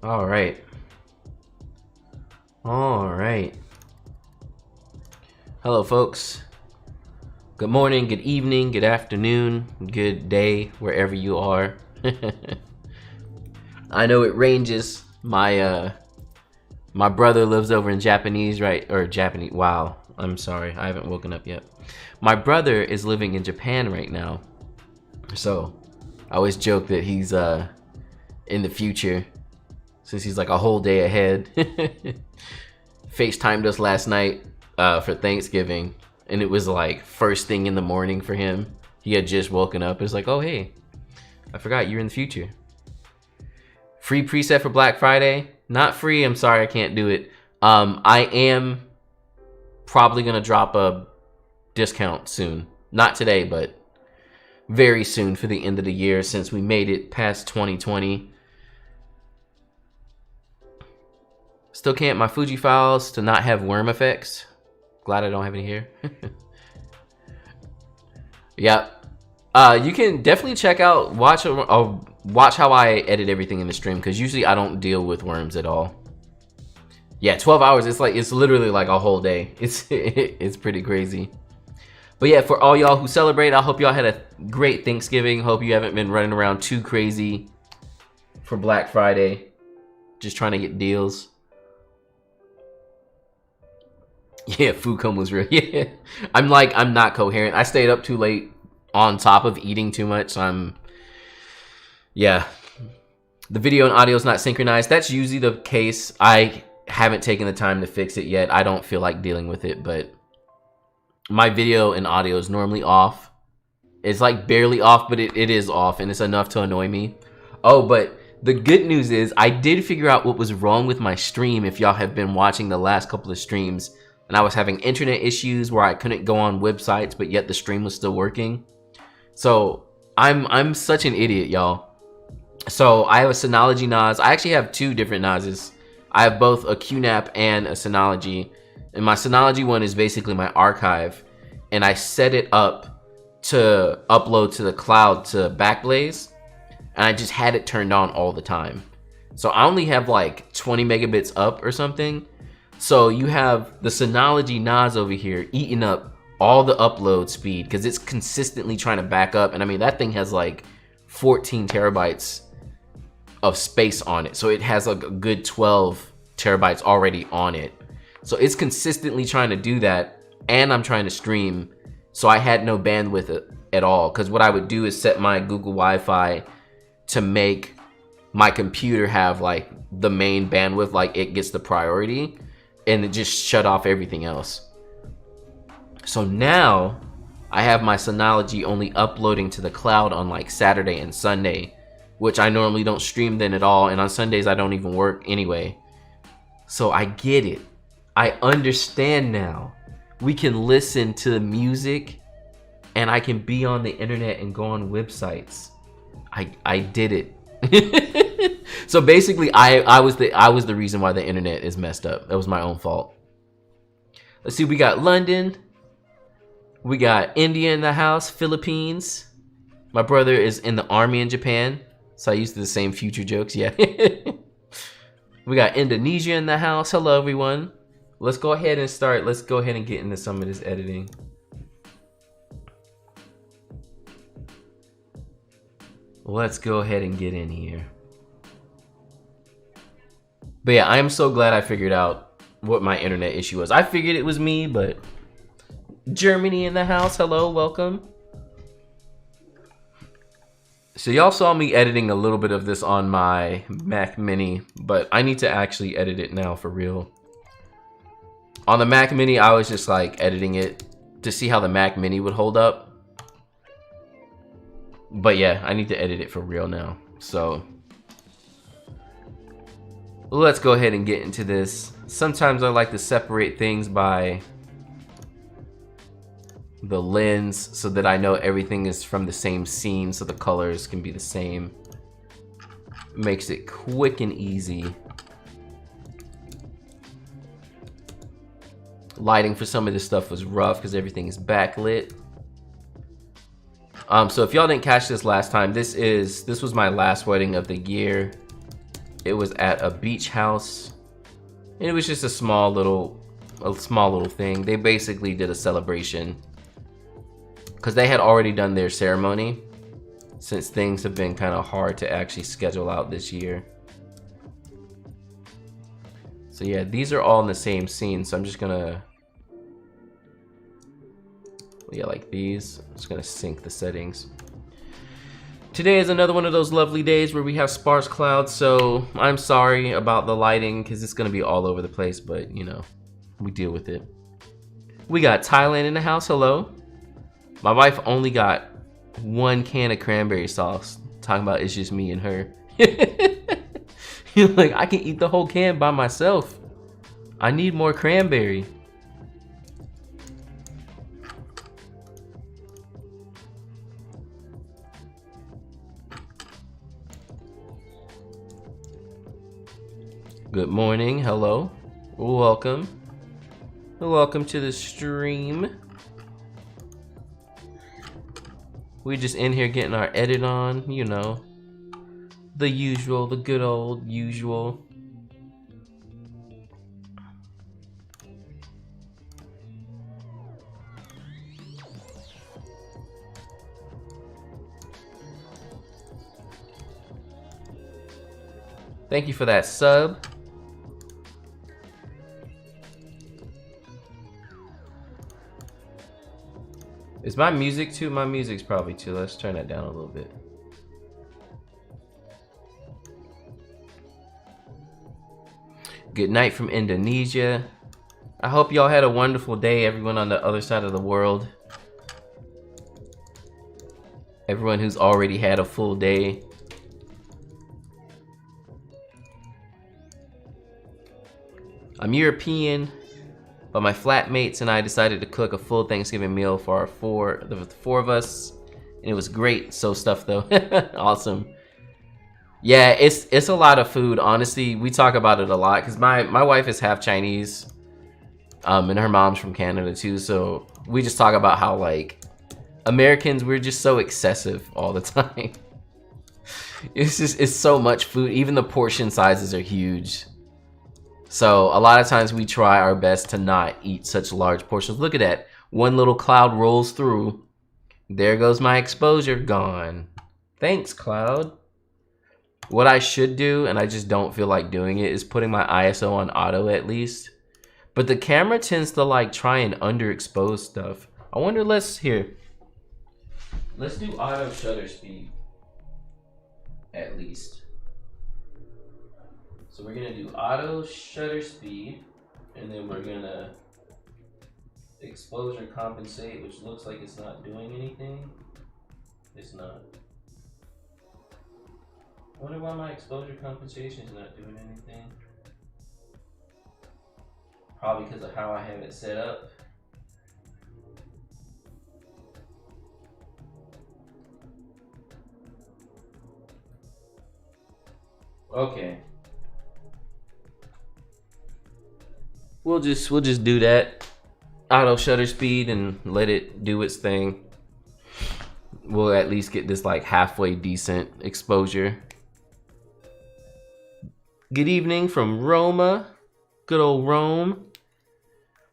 All right. All right. Hello, folks. Good morning, good evening, good afternoon, good day, wherever you are. I know it ranges. My brother lives over in Japanese, right? Or Japanese. Wow. I'm sorry. I haven't woken up yet. My brother is living in Japan right now. So I always joke that he's in the future, since he's like a whole day ahead. FaceTimed us last night for Thanksgiving, and it was like first thing in the morning for him. He had just woken up. It's like, oh hey, I forgot you're in the future. Free preset for Black Friday? Not free. I'm sorry, I can't do it. I am probably gonna drop a discount soon. Not today, but very soon for the end of the year, since we made it past 2020. Still can't my Fuji files to not have worm effects. Glad I don't have any here. Yeah. You can definitely check out, watch how I edit everything in the stream, because usually I don't deal with worms at all. Yeah, 12 hours, it's literally like a whole day. It's pretty crazy. But yeah, for all y'all who celebrate, I hope y'all had a great Thanksgiving. Hope you haven't been running around too crazy for Black Friday, just trying to get deals. Yeah, food coma was real. Yeah, I'm not coherent. I stayed up too late on top of eating too much. So yeah. The video and audio is not synchronized. That's usually the case. I haven't taken the time to fix it yet. I don't feel like dealing with it, but my video and audio is normally off. It's like barely off, but it is off, and it's enough to annoy me. Oh, but the good news is I did figure out what was wrong with my stream. If y'all have been watching the last couple of streams, and I was having internet issues where I couldn't go on websites, but yet the stream was still working. So I'm such an idiot, y'all. So I have a Synology NAS. I actually have two different NASs. I have both a QNAP and a Synology. And my Synology one is basically my archive. And I set it up to upload to the cloud to Backblaze. And I just had it turned on all the time. So I only have like 20 megabits up or something. So you have the Synology NAS over here eating up all the upload speed because it's consistently trying to back up. And I mean, that thing has like 14 terabytes of space on it. So it has like a good 12 terabytes already on it. So it's consistently trying to do that. And I'm trying to stream. So I had no bandwidth at all. Because what I would do is set my Google Wi-Fi to make my computer have like the main bandwidth, like it gets the priority. And it just shut off everything else. So now I have my Synology only uploading to the cloud on like Saturday and Sunday, which I normally don't stream then at all. And on Sundays, I don't even work anyway. So I get it. I understand now. We can listen to the music and I can be on the internet and go on websites. I did it. So basically, I was the reason why the internet is messed up. That was my own fault. Let's see, we got London. We got India in the house, Philippines. My brother is in the army in Japan. So I used the same future jokes, yeah. We got Indonesia in the house. Hello, everyone. Let's go ahead and start. Let's go ahead and get into some of this editing. Let's go ahead and get in here. But yeah, I am so glad I figured out what my internet issue was. I figured it was me, but Germany in the house. Hello, welcome. So y'all saw me editing a little bit of this on my Mac Mini, but I need to actually edit it now for real. On the Mac Mini, I was just like editing it to see how the Mac Mini would hold up. But yeah, I need to edit it for real now. So let's go ahead and get into this. Sometimes I like to separate things by the lens so that I know everything is from the same scene, so the colors can be the same. Makes it quick and easy. Lighting for some of this stuff was rough because everything is backlit. So if y'all didn't catch this last time, this was my last wedding of the year. It was at a beach house. And it was just a small little thing. They basically did a celebration because they had already done their ceremony, since things have been kind of hard to actually schedule out this year. So yeah, these are all in the same scene, so I'm just gonna, yeah, like these. I'm just gonna sync the settings. Today is another one of those lovely days where we have sparse clouds, so I'm sorry about the lighting because it's gonna be all over the place, but you know, we deal with it. We got Thailand in the house, hello. My wife only got 1 can of cranberry sauce. Talking about it's just me and her. You're like, I can eat the whole can by myself. I need more cranberry. Good morning, hello. Welcome. Welcome to the stream. We just in here getting our edit on, you know. The usual, the good old usual. Thank you for that sub. Is my music too? My music's probably too. Let's turn that down a little bit. Good night from Indonesia. I hope y'all had a wonderful day, everyone on the other side of the world. Everyone who's already had a full day. I'm European, but my flatmates and I decided to cook a full Thanksgiving meal for the four of us, and it was great. So stuffed though. Awesome. Yeah, it's a lot of food. Honestly, we talk about it a lot because my wife is half Chinese, and her mom's from Canada too. So we just talk about how like Americans, we're just so excessive all the time. It's so much food. Even the portion sizes are huge. So a lot of times we try our best to not eat such large portions. Look at that. One little cloud rolls through. There goes my exposure gone. Thanks, cloud. What I should do, and I just don't feel like doing it, is putting my ISO on auto at least. But the camera tends to like try and underexpose stuff. I wonder, let's do auto shutter speed at least. So we're gonna do auto shutter speed, and then we're gonna exposure compensate, which looks like it's not doing anything. It's not. I wonder why my exposure compensation is not doing anything. Probably because of how I have it set up. Okay. We'll just do that. Auto shutter speed and let it do its thing. We'll at least get this like halfway decent exposure. Good evening from Roma. Good old Rome.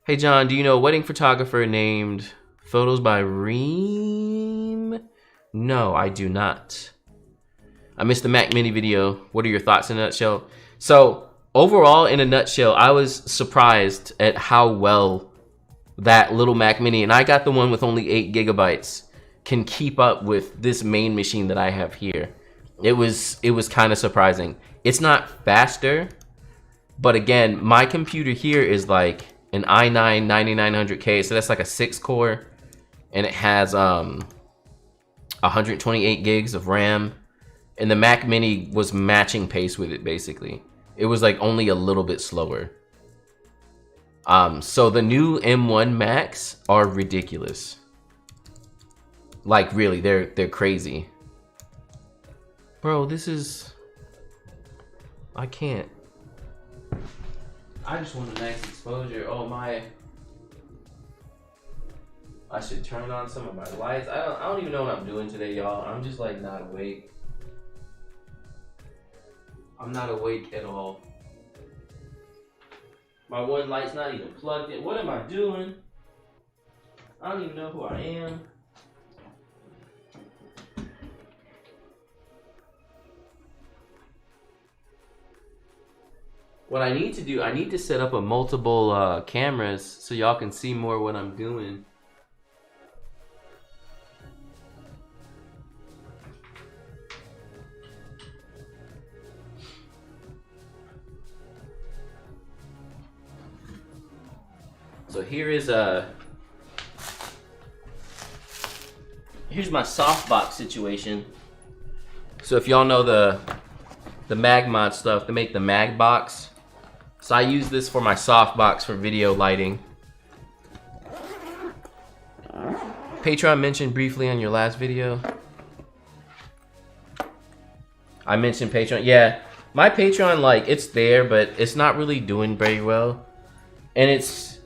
Hey John, do you know a wedding photographer named Photos by Reem? No, I do not. I missed the Mac Mini video. What are your thoughts in a nutshell? So overall, in a nutshell, I was surprised at how well that little Mac Mini, and I got the one with only 8 gigabytes, can keep up with this main machine that I have here. It was kind of surprising. It's not faster, but again, my computer here is like an i9 9900K, so that's like a 6-core, and it has 128 gigs of RAM, and the Mac Mini was matching pace with it basically. It was like only a little bit slower. So the new M1 Macs are ridiculous. Like really, they're crazy. Bro, this is... I can't. I just want a nice exposure. Oh my... I should turn on some of my lights. I don't even know what I'm doing today, y'all. I'm just like not awake. I'm not awake at all. My one light's not even plugged in. What am I doing? I don't even know who I am. What I need to do, I need to set up a multiple cameras so y'all can see more what I'm doing. So here's my softbox situation. So if y'all know the Magmod stuff, they make the Mag box. So I use this for my softbox for video lighting. Patreon mentioned briefly on your last video. I mentioned Patreon. Yeah, my Patreon, like, it's there, but it's not really doing very well. And it's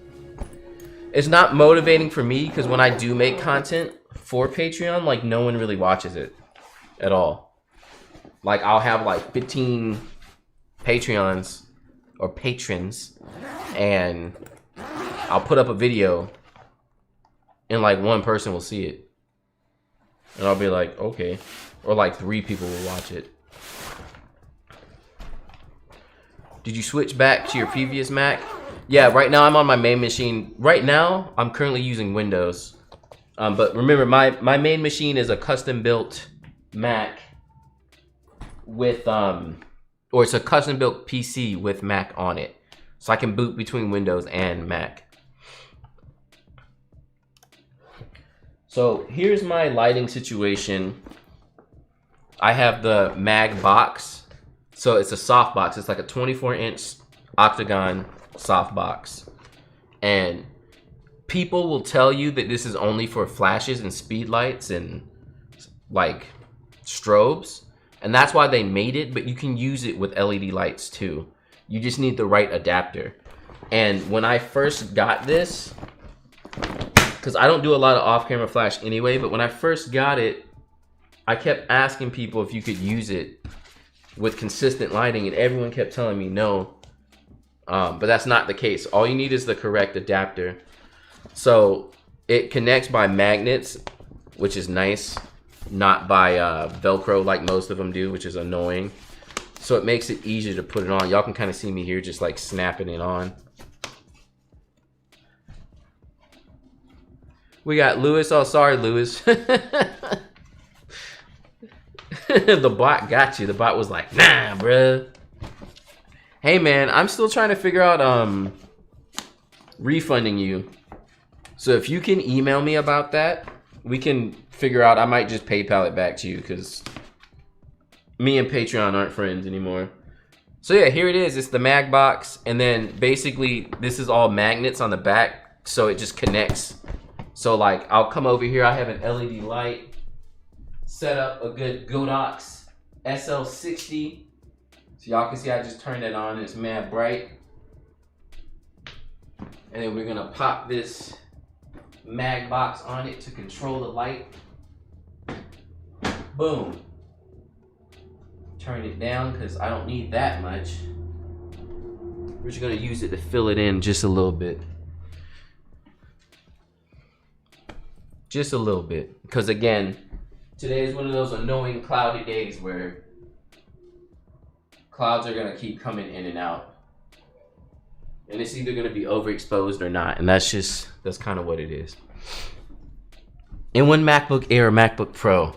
not motivating for me because when I do make content for Patreon, like, no one really watches it at all. Like, I'll have like 15 Patreons or patrons, and I'll put up a video and like one person will see it. And I'll be like, okay. Or like 3 people will watch it. Did you switch back to your previous Mac? Yeah, right now I'm on my main machine. Right now, I'm currently using Windows. But remember, my main machine is a custom built Mac with, or it's a custom built PC with Mac on it. So I can boot between Windows and Mac. So here's my lighting situation. I have the Mag box. So it's a soft box. It's like a 24-inch octagon soft box. And people will tell you that this is only for flashes and speed lights and like strobes. And that's why they made it, but you can use it with LED lights too. You just need the right adapter. And when I first got this, because I don't do a lot of off-camera flash anyway, but when I first got it, I kept asking people if you could use it with consistent lighting, and everyone kept telling me no. But that's not the case. All you need is the correct adapter. So it connects by magnets, which is nice. Not by Velcro like most of them do, which is annoying. So it makes it easier to put it on. Y'all can kind of see me here just like snapping it on. We got Lewis. Oh, sorry, Lewis. The bot got you. The bot was like, nah, bruh. Hey, man, I'm still trying to figure out refunding you. So if you can email me about that, we can figure out. I might just PayPal it back to you because me and Patreon aren't friends anymore. So yeah, here it is. It's the Mag box, and then basically this is all magnets on the back, so it just connects. So like, I'll come over here. I have an LED light set up, a good Godox SL60. So y'all can see I just turned it on. It's mad bright. And then we're gonna pop this Mag box on it to control the light. Boom. Turn it down because I don't need that much. We're just gonna use it to fill it in just a little bit. Just a little bit. Because again, today is one of those annoying cloudy days where clouds are gonna keep coming in and out. And it's either gonna be overexposed or not. And that's kind of what it is. And one MacBook Air or MacBook Pro.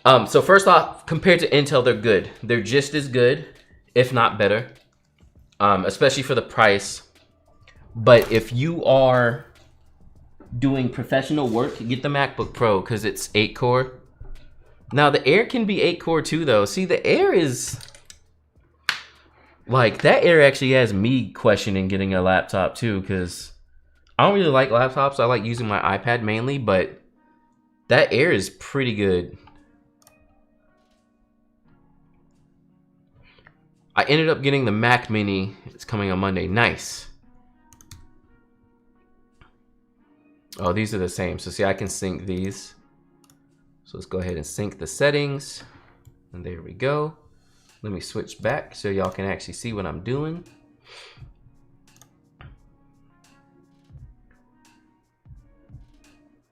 So first off, compared to Intel, they're good. They're just as good, if not better. Especially for the price. But if you are doing professional work, get the MacBook Pro because it's 8-core. Now the Air can be 8-core too though. See, the Air is like, that Air actually has me questioning getting a laptop too, because I don't really like laptops. I like using my iPad mainly, but that Air is pretty good. I ended up getting the Mac Mini. It's coming on Monday. Nice. Oh, these are the same. So see, I can sync these. So let's go ahead and sync the settings. And there we go. Let me switch back so y'all can actually see what I'm doing.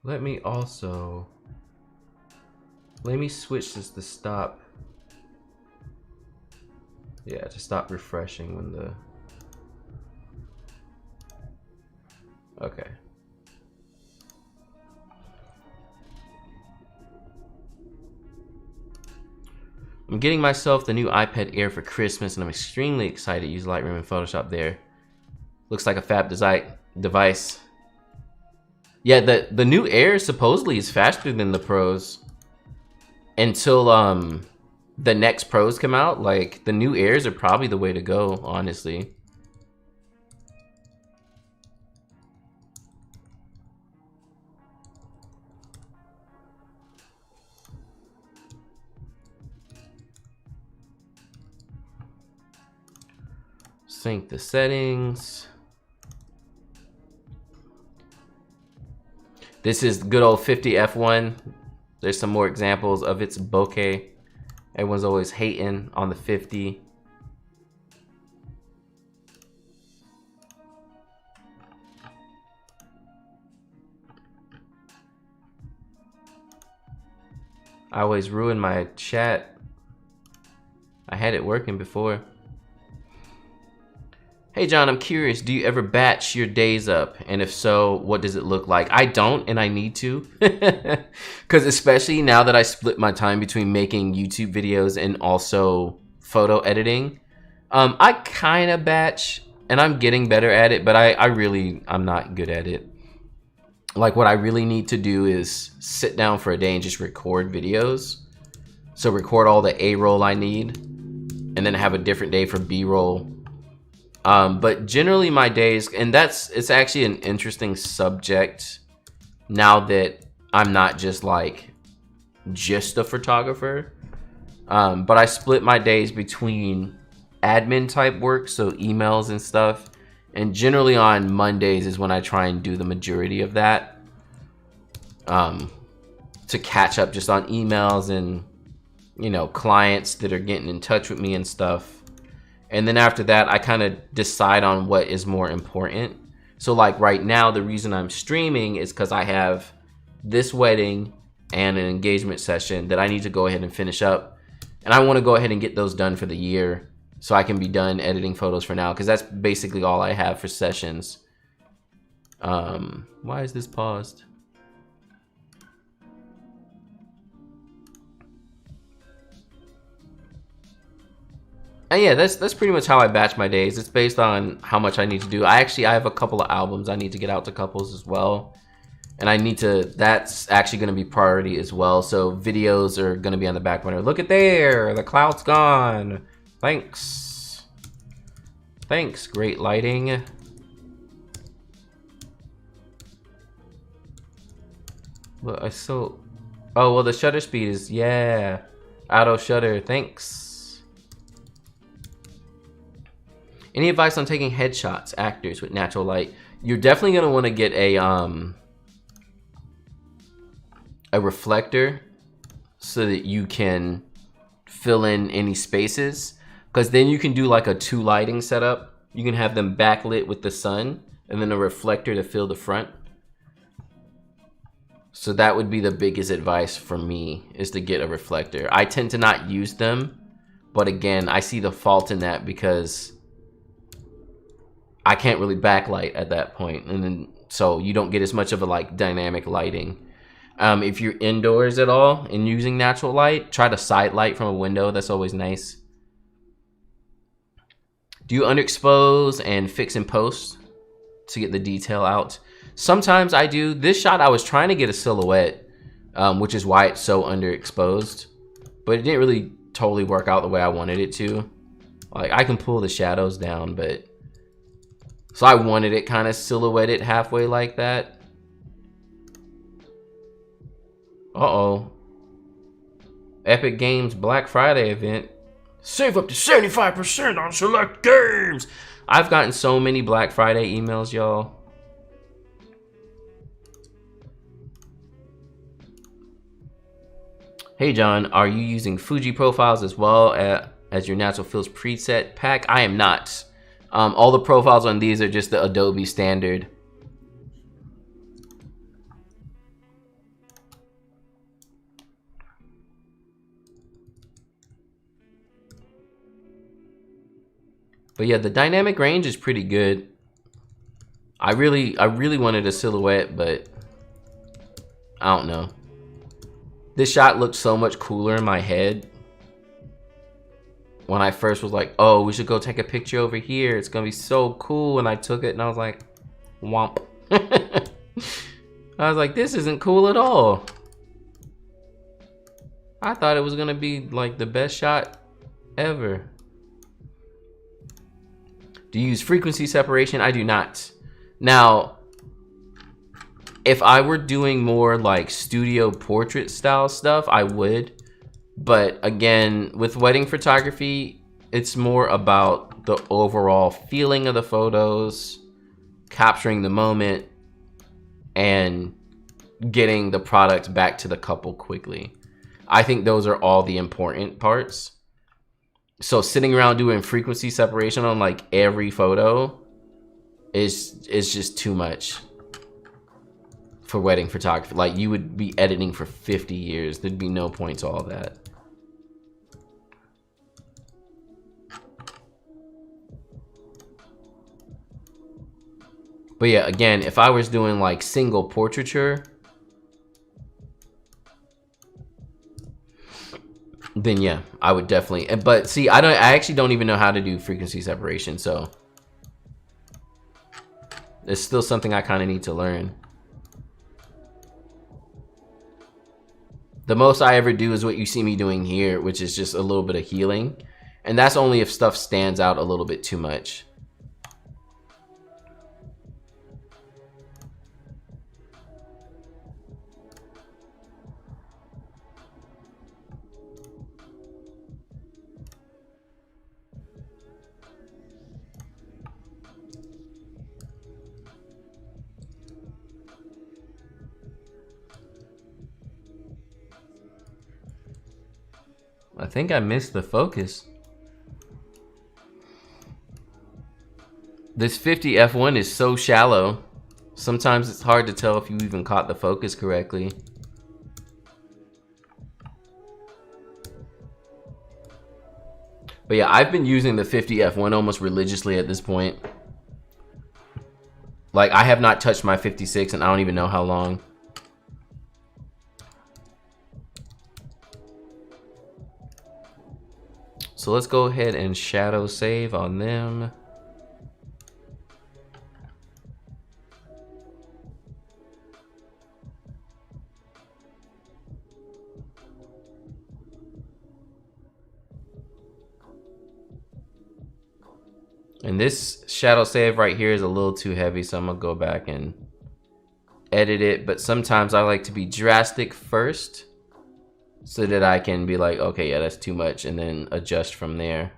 Let me switch this to stop. Yeah, to stop refreshing when the... Okay. I'm getting myself the new iPad Air for Christmas, and I'm extremely excited to use Lightroom and Photoshop there. Looks like a fab device. Yeah, the new Air supposedly is faster than the Pros. Until the next Pros come out, like the new Airs are probably the way to go, honestly. Sync the settings. This is good old 50 f1. There's some more examples of its bokeh. Everyone's always hating on the 50. I always ruin my chat. I had it working before. Hey John, I'm curious, do you ever batch your days up? And if so, what does it look like? I don't, and I need to. Because especially now that I split my time between making YouTube videos and also photo editing, I kind of batch, and I'm getting better at it, but I'm not good at it. Like what I really need to do is sit down for a day and just record videos. So record all the A-roll I need, and then have a different day for B-roll. But generally my days, and it's actually an interesting subject now that I'm not just a photographer. But I split my days between admin type work, so emails and stuff. And generally on Mondays is when I try and do the majority of that. To catch up just on emails and, you know, clients that are getting in touch with me and stuff. And then after that, I kind of decide on what is more important. So like right now, the reason I'm streaming is because I have this wedding and an engagement session that I need to go ahead and finish up. And I want to go ahead and get those done for the year so I can be done editing photos for now, because that's basically all I have for sessions. Why is this paused? And yeah, that's pretty much how I batch my days. It's based on how much I need to do. I have a couple of albums I need to get out to couples as well. And that's actually going to be priority as well. So videos are going to be on the back burner. Look at there, the cloud's gone. Thanks. Thanks, great lighting. Well, oh, well, the shutter speed is, yeah. Auto shutter, thanks. Any advice on taking headshots, actors with natural light? You're definitely gonna want to get a reflector so that you can fill in any spaces. Because then you can do like a 2 lighting setup. You can have them backlit with the sun and then a reflector to fill the front. So that would be the biggest advice for me, is to get a reflector. I tend to not use them, but again, I see the fault in that because I can't really backlight at that point, and then so you don't get as much of a like dynamic lighting. If you're indoors at all and using natural light, try to side light from a window. That's always nice. Do you underexpose and fix in post to get the detail out? Sometimes I do. This shot I was trying to get a silhouette, which is why it's so underexposed, but it didn't really totally work out the way I wanted it to. Like I can pull the shadows down, but so I wanted it kind of silhouetted halfway like that. Uh-oh. Epic Games Black Friday event. Save up to 75% on select games. I've gotten so many Black Friday emails, y'all. Hey John, are you using Fuji profiles as well as your natural fills preset pack. I am not. All the profiles on these are just the Adobe standard. But yeah, the dynamic range is pretty good. I really wanted a silhouette, but I don't know. This shot looked so much cooler in my head when I first was like, oh, we should go take a picture over here. It's gonna be so cool. And I took it and I was like, womp. I was like, this isn't cool at all. I thought it was gonna be like the best shot ever. Do you use frequency separation? I do not. Now, if I were doing more like studio portrait style stuff, I would. But again, with wedding photography, it's more about the overall feeling of the photos, capturing the moment, and getting the product back to the couple quickly. I think those are all the important parts. So sitting around doing frequency separation on like every photo is just too much for wedding photography. Like, you would be editing for 50 years. There'd be no point to all that. But yeah, again, if I was doing like single portraiture, then yeah, I would definitely. But see, I actually don't even know how to do frequency separation, so it's still something I kind of need to learn. The most I ever do is what you see me doing here, which is just a little bit of healing, and that's only if stuff stands out a little bit too much. I think I missed the focus. This 50 f1 is so shallow. Sometimes it's hard to tell if you even caught the focus correctly. But yeah, I've been using the 50 f1 almost religiously at this point. Like, I have not touched my 56 and I don't even know how long. So let's go ahead and shadow save on them. And this shadow save right here is a little too heavy, so I'm gonna go back and edit it. But sometimes I like to be drastic first, so that I can be like, okay, yeah, that's too much, and then adjust from there.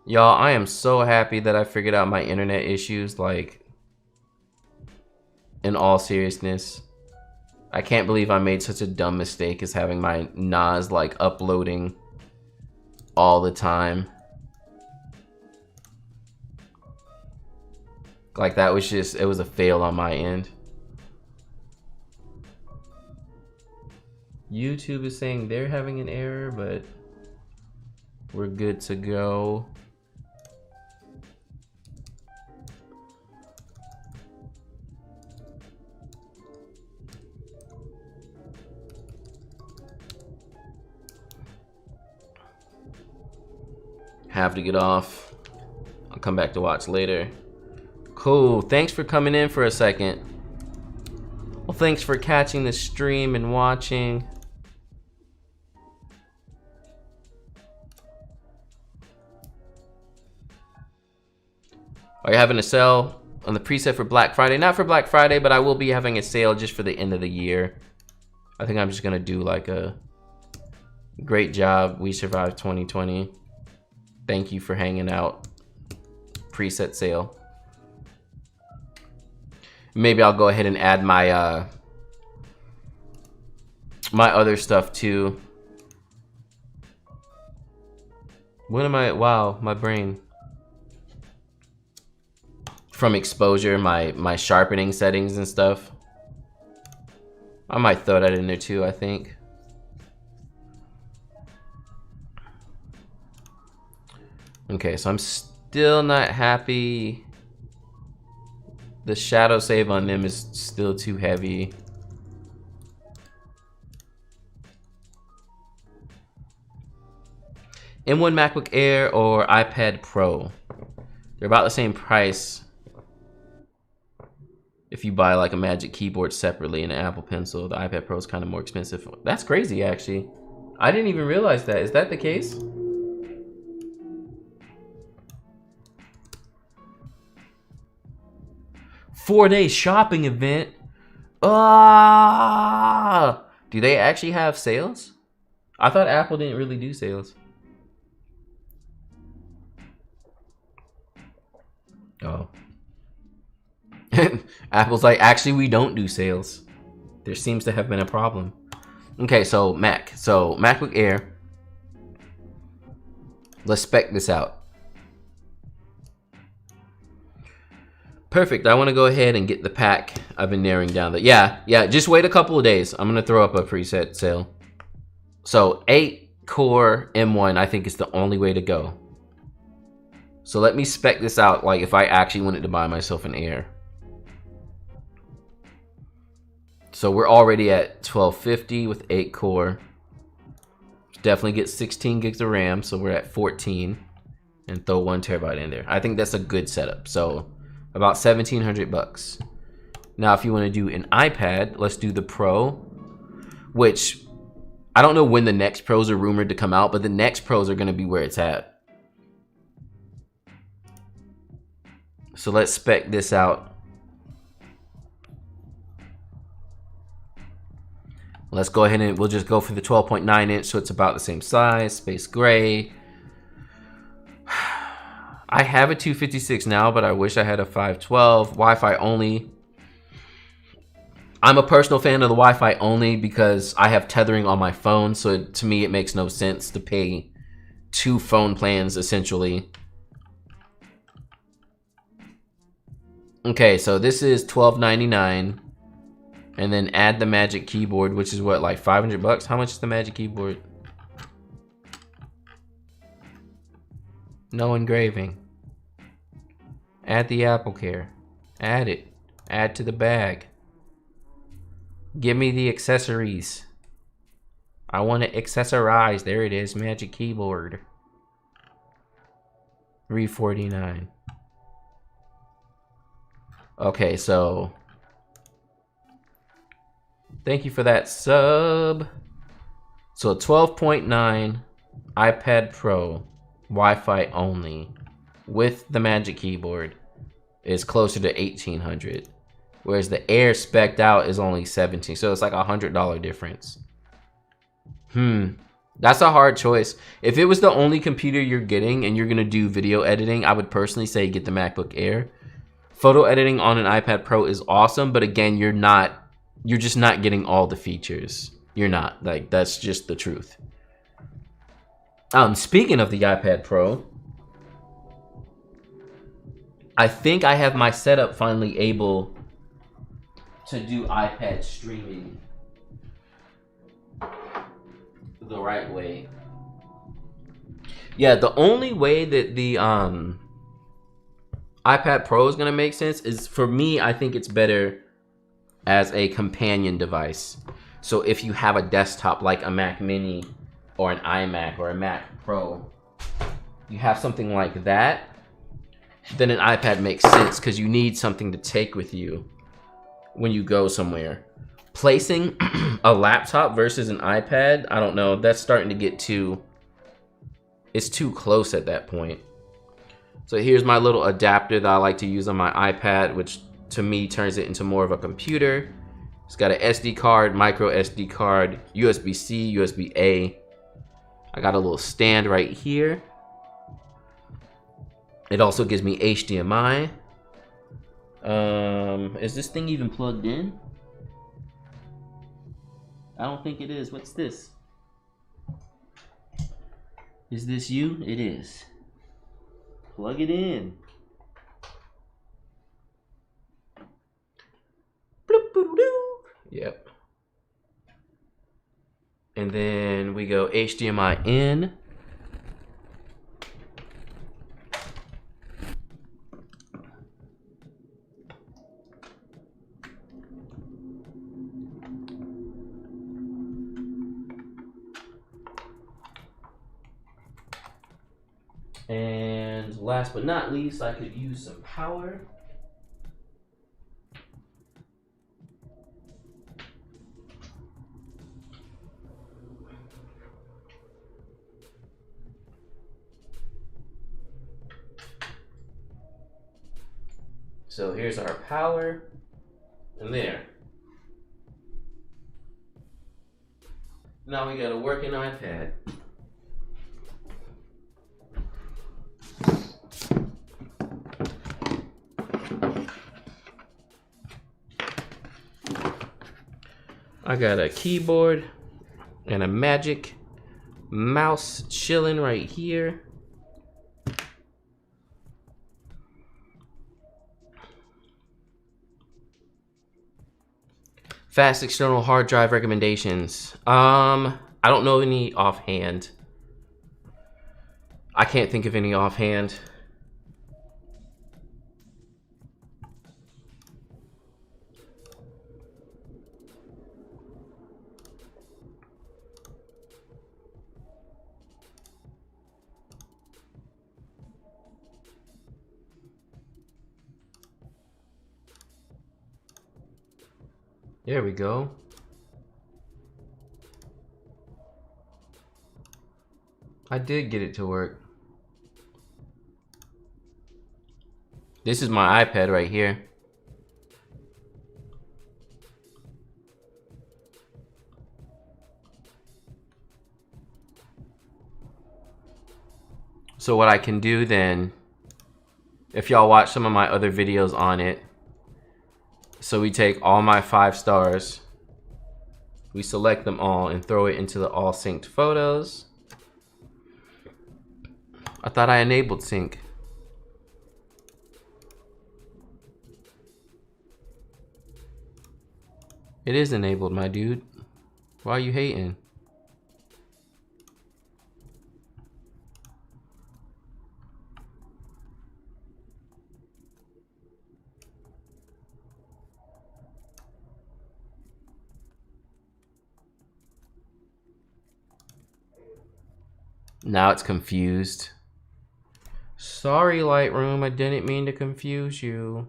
Y'all, I am so happy that I figured out my internet issues, like, in all seriousness. I can't believe I made such a dumb mistake as having my NAS, like, uploading all the time. Like, that was just, it was a fail on my end. YouTube is saying they're having an error, but we're good to go. Have to get off. I'll come back to watch later. Cool, thanks for coming in for a second. Well, thanks for catching the stream and watching. Are you having a sale on the preset for Black Friday? Not for Black Friday, but I will be having a sale just for the end of the year. I think I'm just gonna do like a great job, we survived 2020. Thank you for hanging out. Preset sale. Maybe I'll go ahead and add my my other stuff too. What am I? Wow, my brain. From exposure, my sharpening settings and stuff. I might throw that in there too, I think. Okay, so I'm still not happy. The shadow save on them is still too heavy. M1 MacBook Air or iPad Pro? They're about the same price if you buy like a Magic Keyboard separately and an Apple Pencil. The iPad Pro is kind of more expensive. That's crazy, actually. I didn't even realize that. Is that the case? Four-day shopping event. Ah! Do they actually have sales? I thought Apple didn't really do sales. Oh. Apple's like, actually, we don't do sales. There seems to have been a problem. Okay, so Mac. So MacBook Air. Let's spec this out. Perfect. I want to go ahead and get the pack. I've been narrowing down the... Yeah, just wait a couple of days. I'm going to throw up a preset sale. So 8-core M1, I think is the only way to go. So let me spec this out like if I actually wanted to buy myself an Air. So we're already at 1250 with 8-core. Definitely get 16 gigs of RAM, so we're at 14. And throw 1 terabyte in there. I think that's a good setup. So about 1,700 bucks. Now if you want to do an iPad, let's do the Pro, which I don't know when the next Pros are rumored to come out, but the next Pros are going to be where it's at. So let's spec this out. Let's go ahead and we'll just go for the 12.9 inch, so it's about the same size, space gray. I have a 256 now, but I wish I had a 512. Wi-Fi only. I'm a personal fan of the Wi-Fi only because I have tethering on my phone, so to me it makes no sense to pay 2 phone plans essentially. Okay, so this is $12.99, and then add the Magic Keyboard, which is what, like 500 bucks? How much is the Magic Keyboard? No engraving. Add the Apple Care. Add it. Add to the bag. Give me the accessories. I want to accessorize. There it is, Magic Keyboard. $349. Okay, so thank you for that sub. So 12.9 iPad Pro, Wi-Fi only, with the Magic Keyboard is closer to 1,800, whereas the Air spec'd out is only 17. So it's like $100 difference. That's a hard choice. If it was the only computer you're getting and you're gonna do video editing, I would personally say get the MacBook Air. Photo editing on an iPad Pro is awesome, but again, you're just not getting all the features. You're not. Like, that's just the truth. Speaking of the iPad Pro, I think I have my setup finally able to do iPad streaming the right way. Yeah, the only way that the iPad Pro is gonna make sense is, for me, I think it's better as a companion device. So if you have a desktop like a Mac Mini or an iMac or a Mac Pro, you have something like that, then an iPad makes sense because you need something to take with you when you go somewhere. Placing a laptop versus an iPad, I don't know, that's starting to get it's too close at that point. So here's my little adapter that I like to use on my iPad, which to me turns it into more of a computer. It's got an SD card, micro SD card, USB-C, USB-A. I got a little stand right here. It also gives me HDMI. Is this thing even plugged in? I don't think it is. What's this? Is this you? It is. Plug it in. Yep. And then we go HDMI in. And last but not least, I could use some power. So here's our power, and there. Now we got a working iPad. I got a keyboard and a magic mouse chilling right here. Fast external hard drive recommendations. I don't know any offhand. I can't think of any offhand. There we go. I did get it to work. This is my iPad right here. So what I can do then, if y'all watch some of my other videos on it, so we take all my 5 stars, we select them all and throw it into the all synced photos. I thought I enabled sync. It is enabled, my dude. Why are you hating? Now it's confused. Sorry, Lightroom, I didn't mean to confuse you.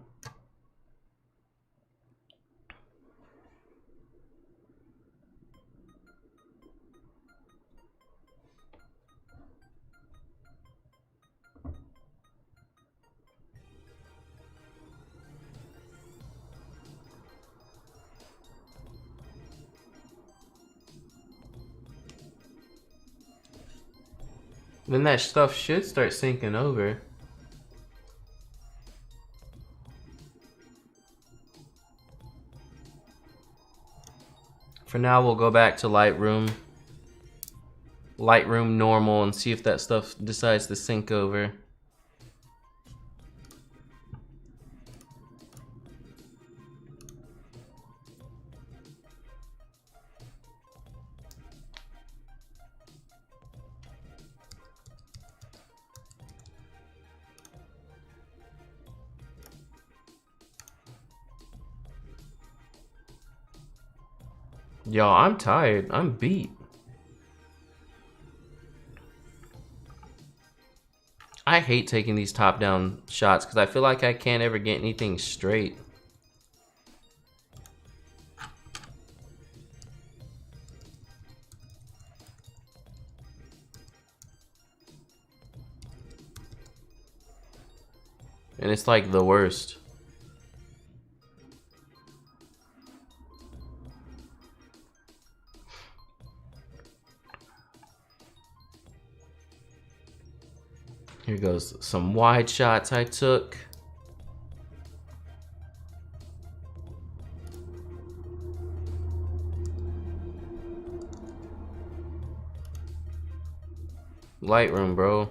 Then that stuff should start syncing over. For now, we'll go back to Lightroom normal and see if that stuff decides to sync over. Y'all, I'm tired. I'm beat. I hate taking these top-down shots because I feel like I can't ever get anything straight. And it's like the worst. Here goes some wide shots I took. Lightroom, bro.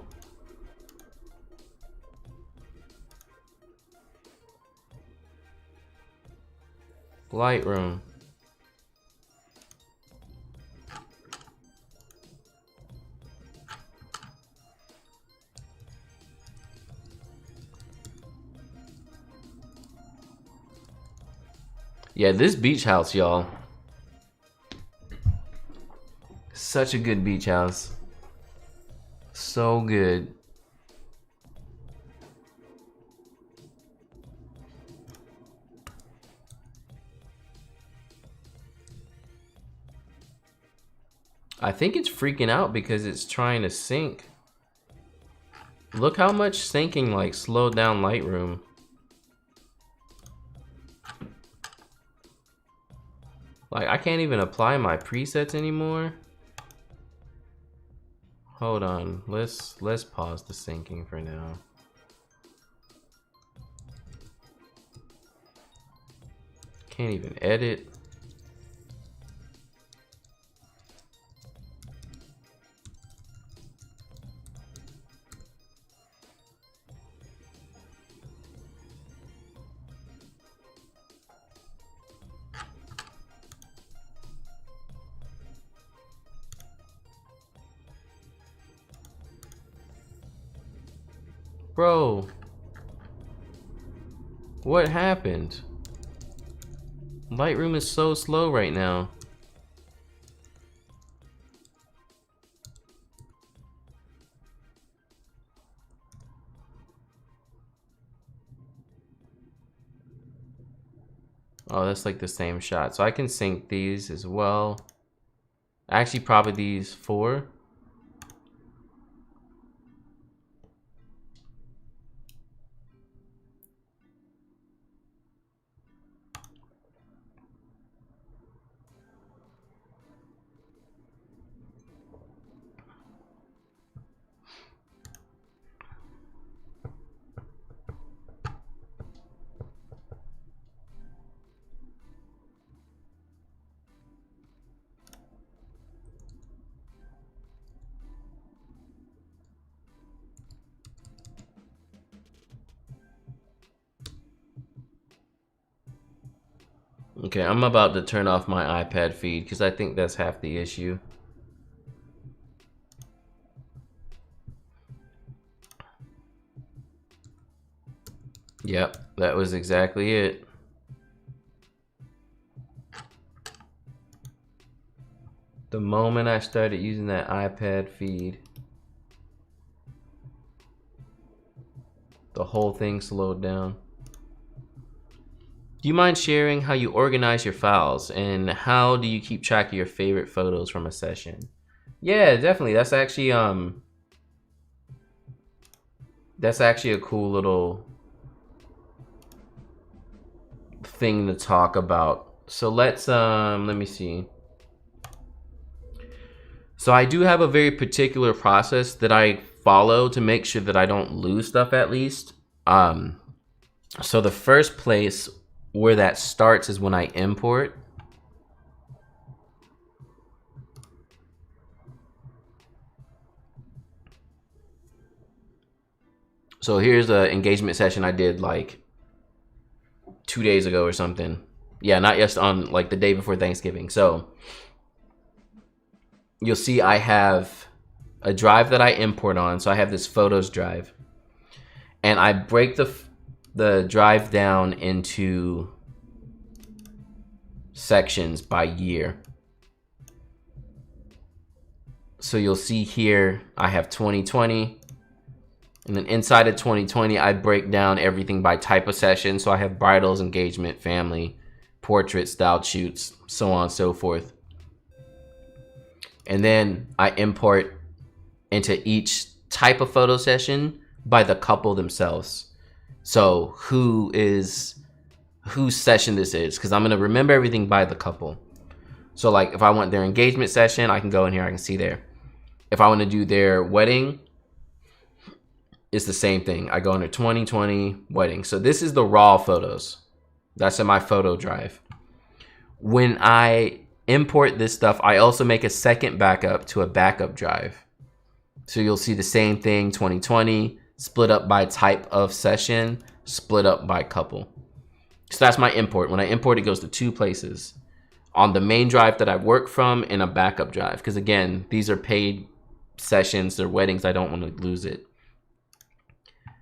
Lightroom. Yeah, this beach house, y'all. Such a good beach house. So good. I think it's freaking out because it's trying to sync. Look how much syncing like slowed down Lightroom. Like I can't even apply my presets anymore. Hold on, let's pause the syncing for now. Can't even edit. Bro, what happened? Lightroom is so slow right now. Oh, that's like the same shot. So I can sync these as well. Actually, probably these 4. Okay, I'm about to turn off my iPad feed because I think that's half the issue. Yep, that was exactly it. The moment I started using that iPad feed, the whole thing slowed down. Do you mind sharing how you organize your files and how do you keep track of your favorite photos from a session? Yeah, definitely. That's actually a cool little thing to talk about. So let's let me see. So I do have a very particular process that I follow to make sure that I don't lose stuff at least. So the first place where that starts is when I import. So here's an engagement session I did like 2 days ago or something. Yeah, not just on like the day before Thanksgiving. So you'll see I have a drive that I import on. So I have this photos drive. And I break the drive down into sections by year. So you'll see here I have 2020. And then inside of 2020, I break down everything by type of session. So I have bridals, engagement, family, portraits, styled shoots, so on and so forth. And then I import into each type of photo session by the couple themselves. So whose session this is, because I'm going to remember everything by the couple. So like if I want their engagement session, I can go in here, I can see there. If I want to do their wedding, it's the same thing. I go under 2020 wedding. So this is the raw photos. That's in my photo drive. When I import this stuff, I also make a second backup to a backup drive. So you'll see the same thing, 2020, split up by type of session, split up by couple. So that's my import. When I import, it goes to 2 places. On the main drive that I work from and a backup drive. Because again, these are paid sessions, they're weddings, I don't want to lose it.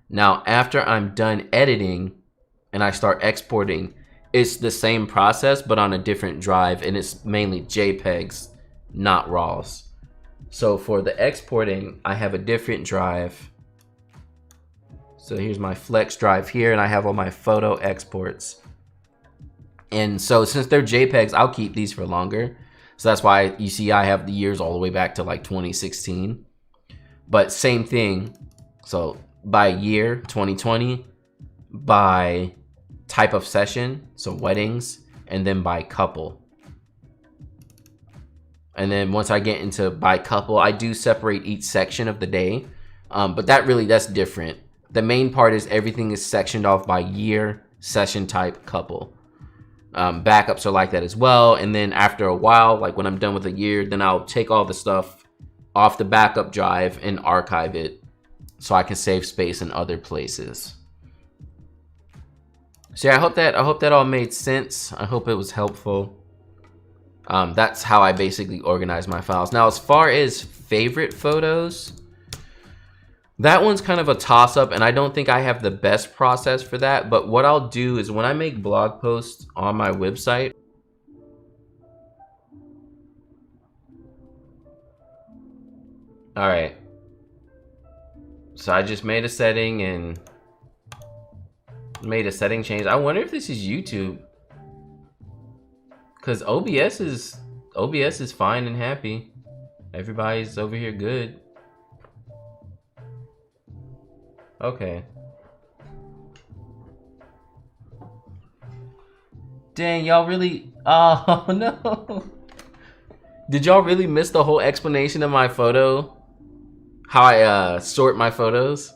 Now, after I'm done editing and I start exporting, it's the same process, but on a different drive, and it's mainly JPEGs, not RAWs. So for the exporting, I have a different drive. So here's my Flex drive here, and I have all my photo exports. And so since they're JPEGs, I'll keep these for longer. So that's why you see I have the years all the way back to like 2016. But same thing. So by year, 2020, by type of session, so weddings, and then by couple. And then once I get into by couple, I do separate each section of the day. But that's different. The main part is everything is sectioned off by year, session type, couple. Backups are like that as well. And then after a while, like when I'm done with a year, then I'll take all the stuff off the backup drive and archive it so I can save space in other places. So yeah, I hope that all made sense. I hope it was helpful. That's how I basically organize my files. Now, as far as favorite photos, that one's kind of a toss-up, and I don't think I have the best process for that. But what I'll do is when I make blog posts on my website, all right, so I just made a setting and made a setting change. I wonder if this is YouTube, because OBS is fine and happy. Everybody's over here good. Okay. Dang, y'all really... Oh, no. Did y'all really miss the whole explanation of my photo? How I sort my photos?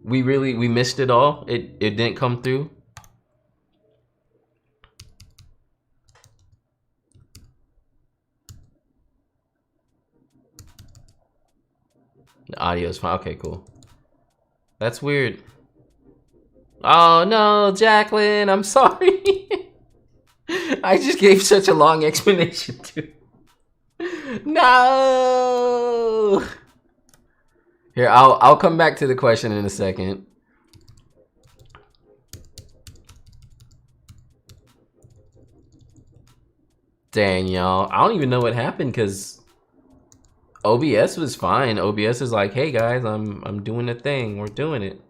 We missed it all? It didn't come through? The audio is fine. Okay, cool. That's weird. Oh no, Jacqueline, I'm sorry. I just gave such a long explanation too. No. Here, I'll come back to the question in a second. Dang, y'all. I don't even know what happened because OBS was fine. OBS is like, hey guys, I'm doing a thing. We're doing it.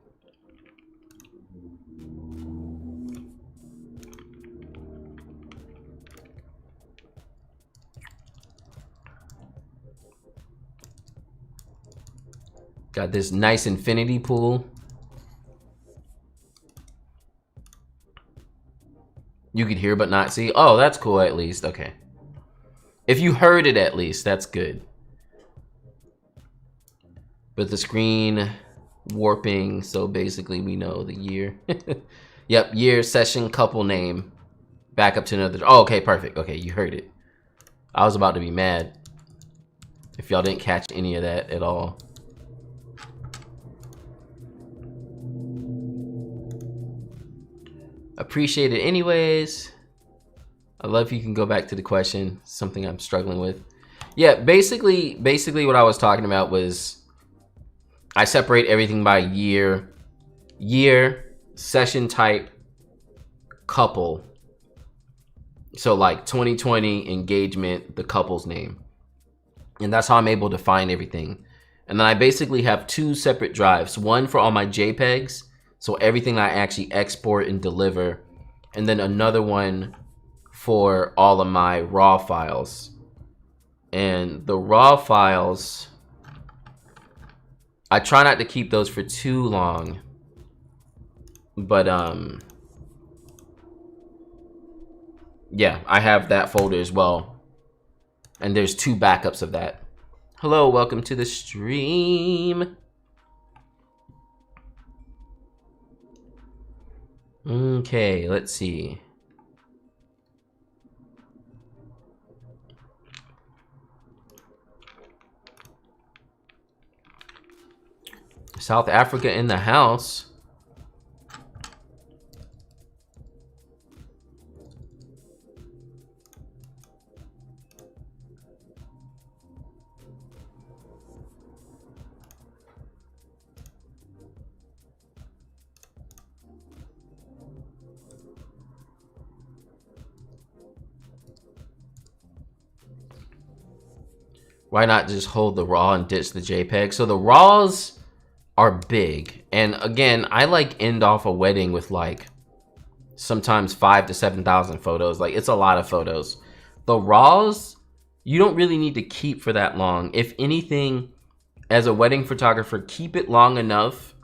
Got this nice infinity pool. You could hear but not see. Oh, that's cool at least. Okay. If you heard it at least, that's good. But the screen warping, so basically we know the year. Yep, year, session, couple name. Back up to another. Oh, okay, perfect. Okay, you heard it. I was about to be mad if y'all didn't catch any of that at all. Appreciate it anyways. I love you can go back to the question. Something I'm struggling with. Yeah, basically what I was talking about was I separate everything by year, session type, couple. So like 2020 engagement, the couple's name. And that's how I'm able to find everything. And then I basically have 2 separate drives. One for all my JPEGs, so everything I actually export and deliver. And then another one for all of my RAW files. And the RAW files, I try not to keep those for too long. But yeah, I have that folder as well. And there's 2 backups of that. Hello, welcome to the stream. Okay, let's see. South Africa in the house. Why not just hold the RAW and ditch the JPEG? So the RAWs are big. And again, I like end off a wedding with like sometimes 5,000 to 7,000 photos. Like it's a lot of photos. The RAWs, you don't really need to keep for that long. If anything, as a wedding photographer, keep it long enough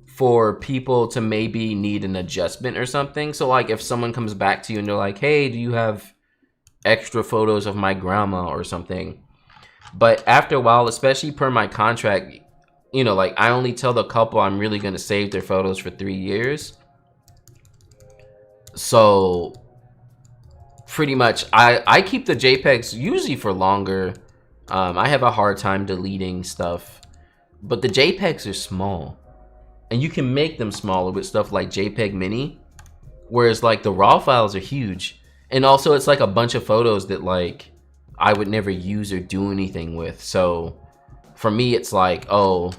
for people to maybe need an adjustment or something. So like if someone comes back to you and they're like, hey, do you have extra photos of my grandma or something? But after a while, especially per my contract, you know, like I only tell the couple I'm really going to save their photos for 3 years. So pretty much I keep the JPEGs usually for longer. I have a hard time deleting stuff, but the JPEGs are small and you can make them smaller with stuff like JPEG Mini. Whereas like the RAW files are huge. And also it's like a bunch of photos that like I would never use or do anything with. So for me, it's like, oh,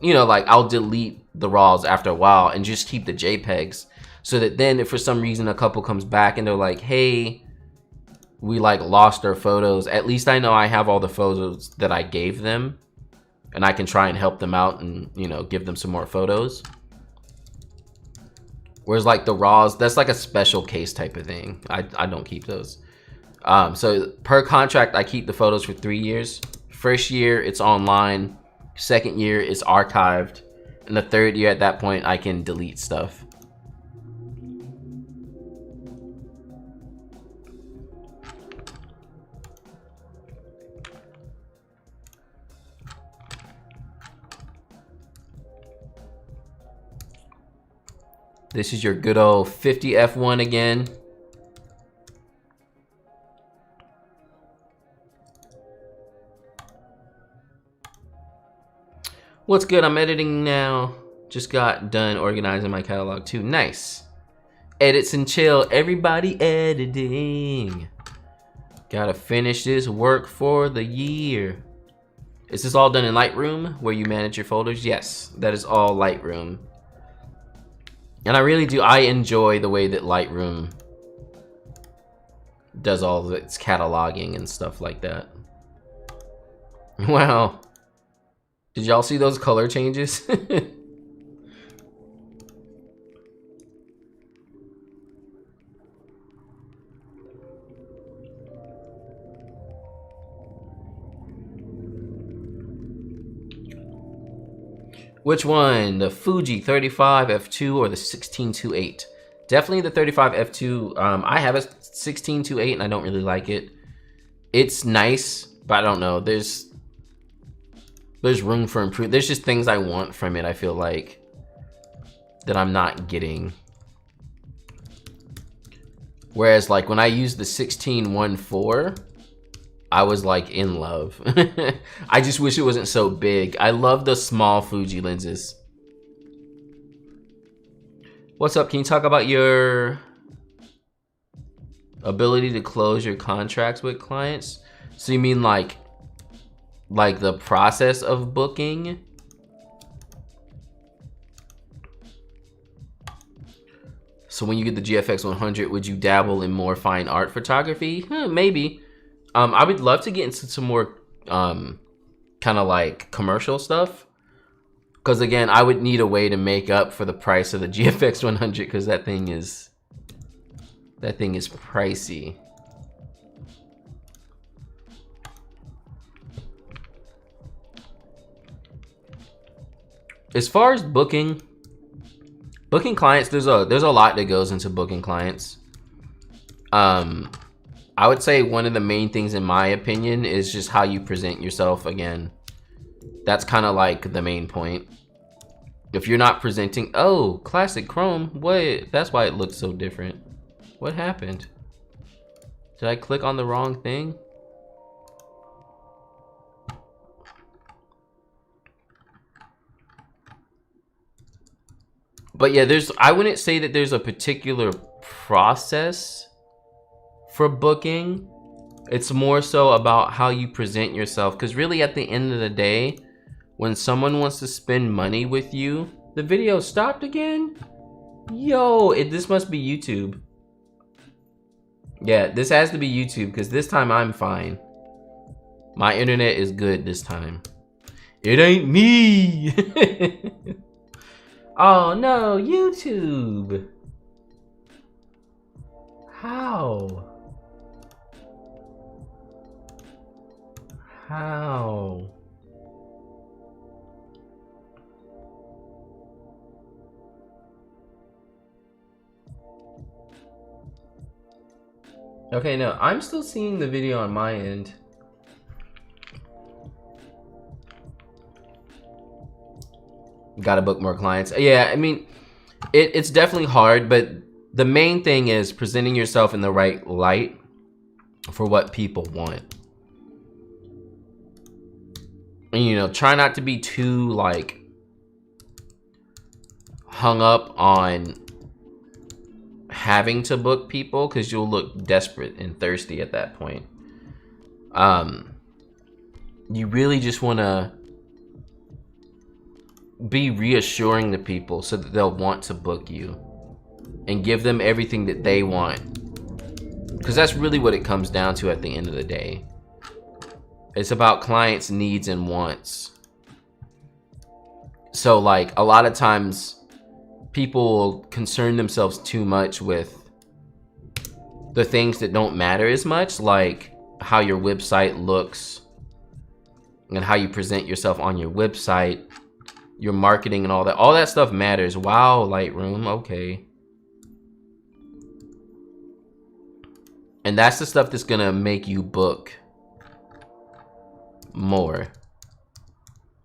you know, like I'll delete the RAWs after a while and just keep the JPEGs. So that then if for some reason a couple comes back and they're like, hey, we like lost our photos, at least I know I have all the photos that I gave them and I can try and help them out and, you know, give them some more photos. Whereas like the RAWs, that's like a special case type of thing. I don't keep those. So per contract, I keep the photos for 3 years. First year, it's online. Second year, it's archived. And the third year, at that point, I can delete stuff. This is your good old 50 f1 again. What's good? I'm editing now. Just got done organizing my catalog too. Nice. Edits and chill. Everybody editing. Gotta finish this work for the year. Is this all done in Lightroom where you manage your folders? Yes, that is all Lightroom. And I enjoy the way that Lightroom does all of its cataloging and stuff like that. Wow. Did y'all see those color changes? Which one? The Fuji 35 f2 or the 16-2.8? Definitely the 35 f2. I have a 16-2.8 and I don't really like it. It's nice, but I don't know. There's room for improvement. There's just things I want from it, I feel like, that I'm not getting. Whereas like when I used the 16-1.4, I was like in love. I just wish it wasn't so big. I love the small Fuji lenses. What's up? Can you talk about your ability to close your contracts with clients? So you mean like the process of booking? So when you get the GFX 100, would you dabble in more fine art photography? Maybe. I would love to get into some more kind of like commercial stuff. Because again, I would need a way to make up for the price of the GFX 100 because that thing is pricey. As far as booking clients, there's a lot that goes into booking clients. I would say one of the main things in my opinion is just how you present yourself. Again, that's kind of like the main point. If you're not presenting, oh, classic chrome, what? That's why it looks so different. What happened? Did I click on the wrong thing? But yeah, I wouldn't say that there's a particular process for booking. It's more so about how you present yourself. Because really at the end of the day, when someone wants to spend money with you, the video stopped again? Yo, this must be YouTube. Yeah, this has to be YouTube because this time I'm fine. My internet is good this time. It ain't me. Oh no, YouTube. How? How? Okay, no, I'm still seeing the video on my end. Gotta book more clients. Yeah, I mean, it's definitely hard, but the main thing is presenting yourself in the right light for what people want. And, you know, try not to be too, like, hung up on having to book people because you'll look desperate and thirsty at that point. You really just want to be reassuring to people so that they'll want to book you and give them everything that they want, because that's really what it comes down to at the end of the day. It's about clients' needs and wants. So like a lot of times people concern themselves too much with the things that don't matter as much, like how your website looks and how you present yourself on your website, your marketing and all that. All that stuff matters. Wow, Lightroom, okay. And that's the stuff that's gonna make you book more.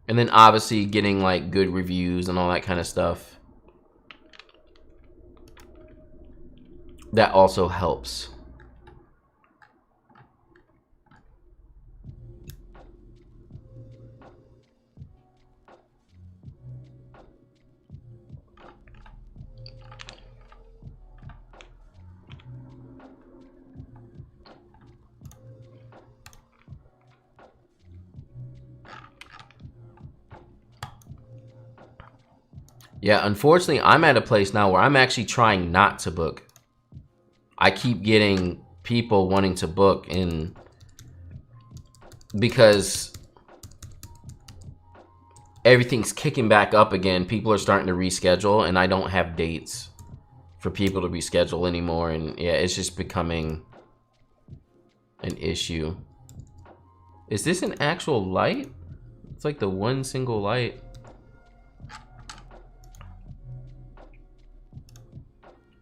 And then obviously getting like good reviews and all that kind of stuff. That also helps. Yeah, unfortunately, I'm at a place now where I'm actually trying not to book. I keep getting people wanting to book, and because everything's kicking back up again, people are starting to reschedule, and I don't have dates for people to reschedule anymore. And yeah, it's just becoming an issue. Is this an actual light? It's like the one single light.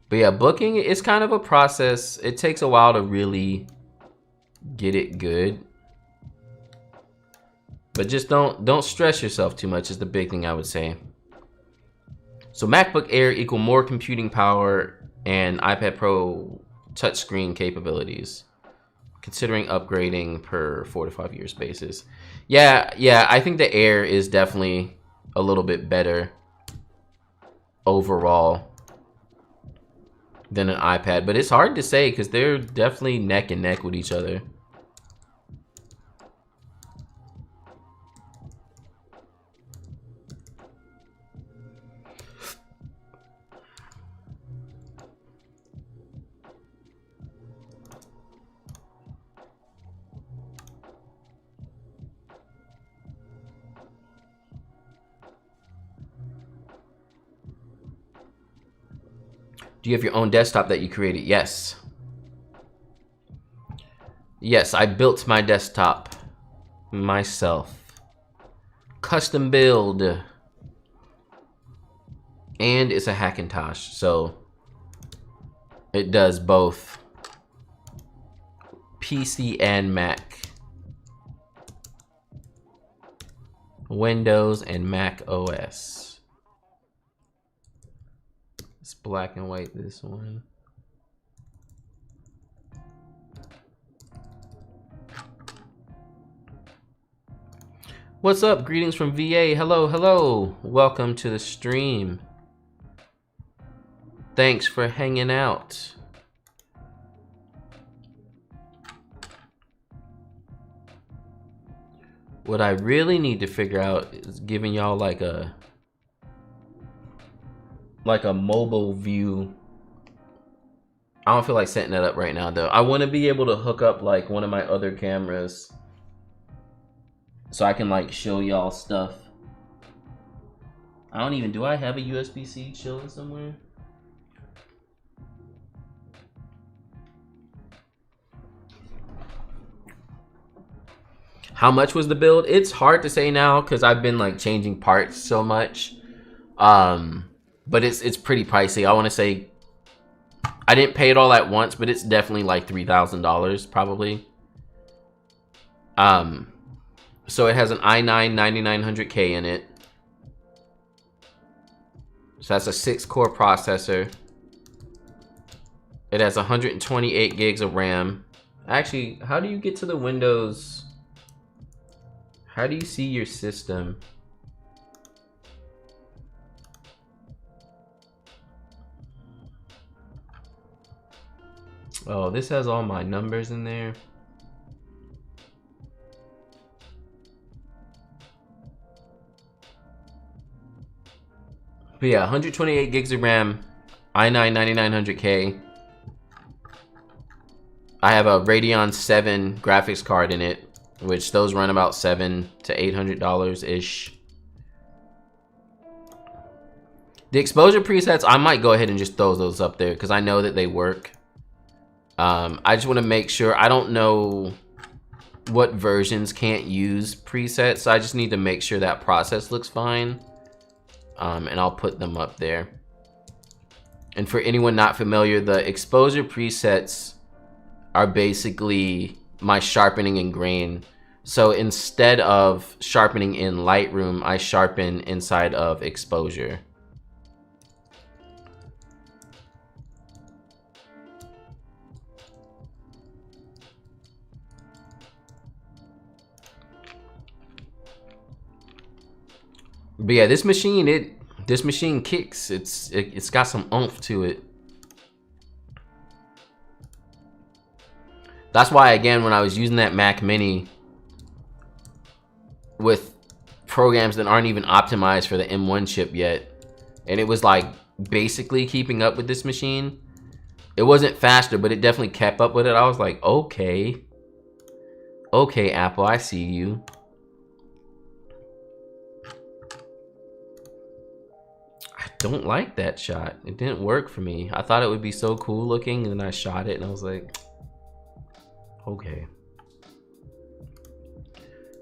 But yeah, booking is kind of a process. It takes a while to really get it good. But just don't stress yourself too much is the big thing I would say. So MacBook Air equal more computing power and iPad Pro touchscreen capabilities. Considering upgrading per 4 to 5 years basis. Yeah, I think the Air is definitely a little bit better overall than an iPad, but it's hard to say because they're definitely neck and neck with each other. Do you have your own desktop that you created? Yes. Yes, I built my desktop myself. Custom build. And it's a Hackintosh, so it does both PC and Mac. Windows and Mac OS. It's black and white, this one. What's up? Greetings from VA. Hello, hello. Welcome to the stream. Thanks for hanging out. What I really need to figure out is giving y'all like a mobile view. I don't feel like setting that up right now though. I want to be able to hook up like one of my other cameras so I can like show y'all stuff. I don't even, do I have a USB-C chilling somewhere? How much was the build? It's hard to say now because I've been like changing parts so much. But it's pretty pricey. I want to say I didn't pay it all at once, but it's definitely like $3,000 probably. So it has an i9 9900K in it. So that's a 6-core processor. It has 128 gigs of RAM. Actually, how do you get to the Windows? How do you see your system? Oh, this has all my numbers in there. But yeah, 128 gigs of RAM, i9 9900K. I have a Radeon 7 graphics card in it, which those run about $700 to $800 ish. The exposure presets, I might go ahead and just throw those up there because I know that they work. I just want to make sure. I don't know what versions can't use presets, so I just need to make sure that process looks fine. And I'll put them up there. And for anyone not familiar, the exposure presets are basically my sharpening and grain. So instead of sharpening in Lightroom, I sharpen inside of exposure. But yeah, this machine kicks. It's got some oomph to it. That's why, again, when I was using that Mac Mini with programs that aren't even optimized for the M1 chip yet, and it was like basically keeping up with this machine. It wasn't faster, but it definitely kept up with it. I was like, okay, Apple, I see you. I don't like that shot. It didn't work for me. I thought it would be so cool looking, and then I shot it, and I was like, okay.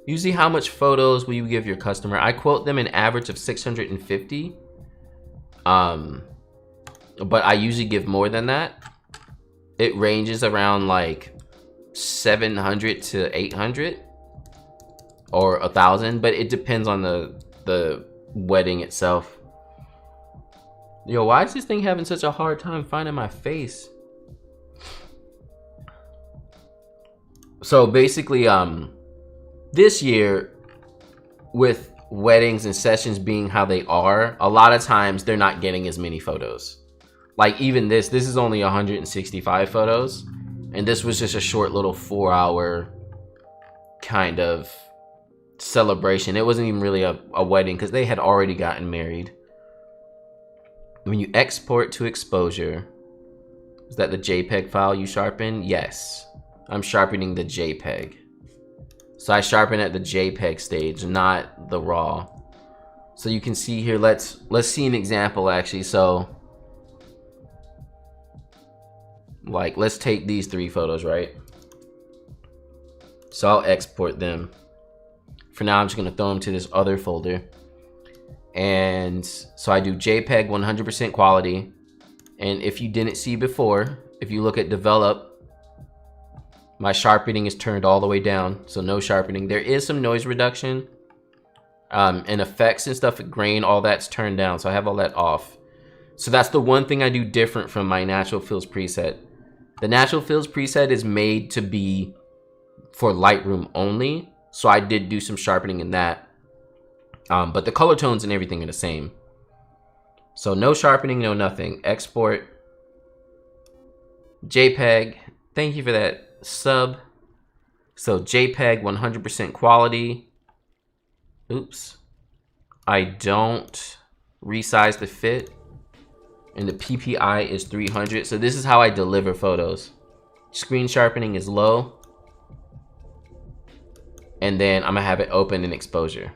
Usually, how much photos will you give your customer? I quote them an average of 650. But I usually give more than that. It ranges around like 700 to 800 or 1,000, but it depends on the wedding itself. Yo, why is this thing having such a hard time finding my face? So basically, this year, with weddings and sessions being how they are, a lot of times they're not getting as many photos. Like even this is only 165 photos, and this was just a short little 4-hour kind of celebration. It wasn't even really a wedding because they had already gotten married. When you export to exposure, is that the JPEG file you sharpen? Yes, I'm sharpening the JPEG. So I sharpen at the JPEG stage, not the RAW. So you can see here, let's see an example actually. So like, let's take these 3 photos, right? So I'll export them. For now, I'm just gonna throw them to this other folder. And so I do JPEG 100% quality. And if you didn't see before, if you look at develop, my sharpening is turned all the way down, so no sharpening. There is some noise reduction, and effects and stuff, grain, all that's turned down, so I have all that off. So that's the one thing I do different from my natural fills preset. The natural fills preset is made to be for Lightroom only, so I did do some sharpening in that. But the color tones and everything are the same. So no sharpening, no nothing. Export JPEG. Thank you for that sub. So JPEG 100% quality. Oops. I don't resize the fit. And the PPI is 300. So this is how I deliver photos. Screen sharpening is low. And then I'm gonna have it open in exposure.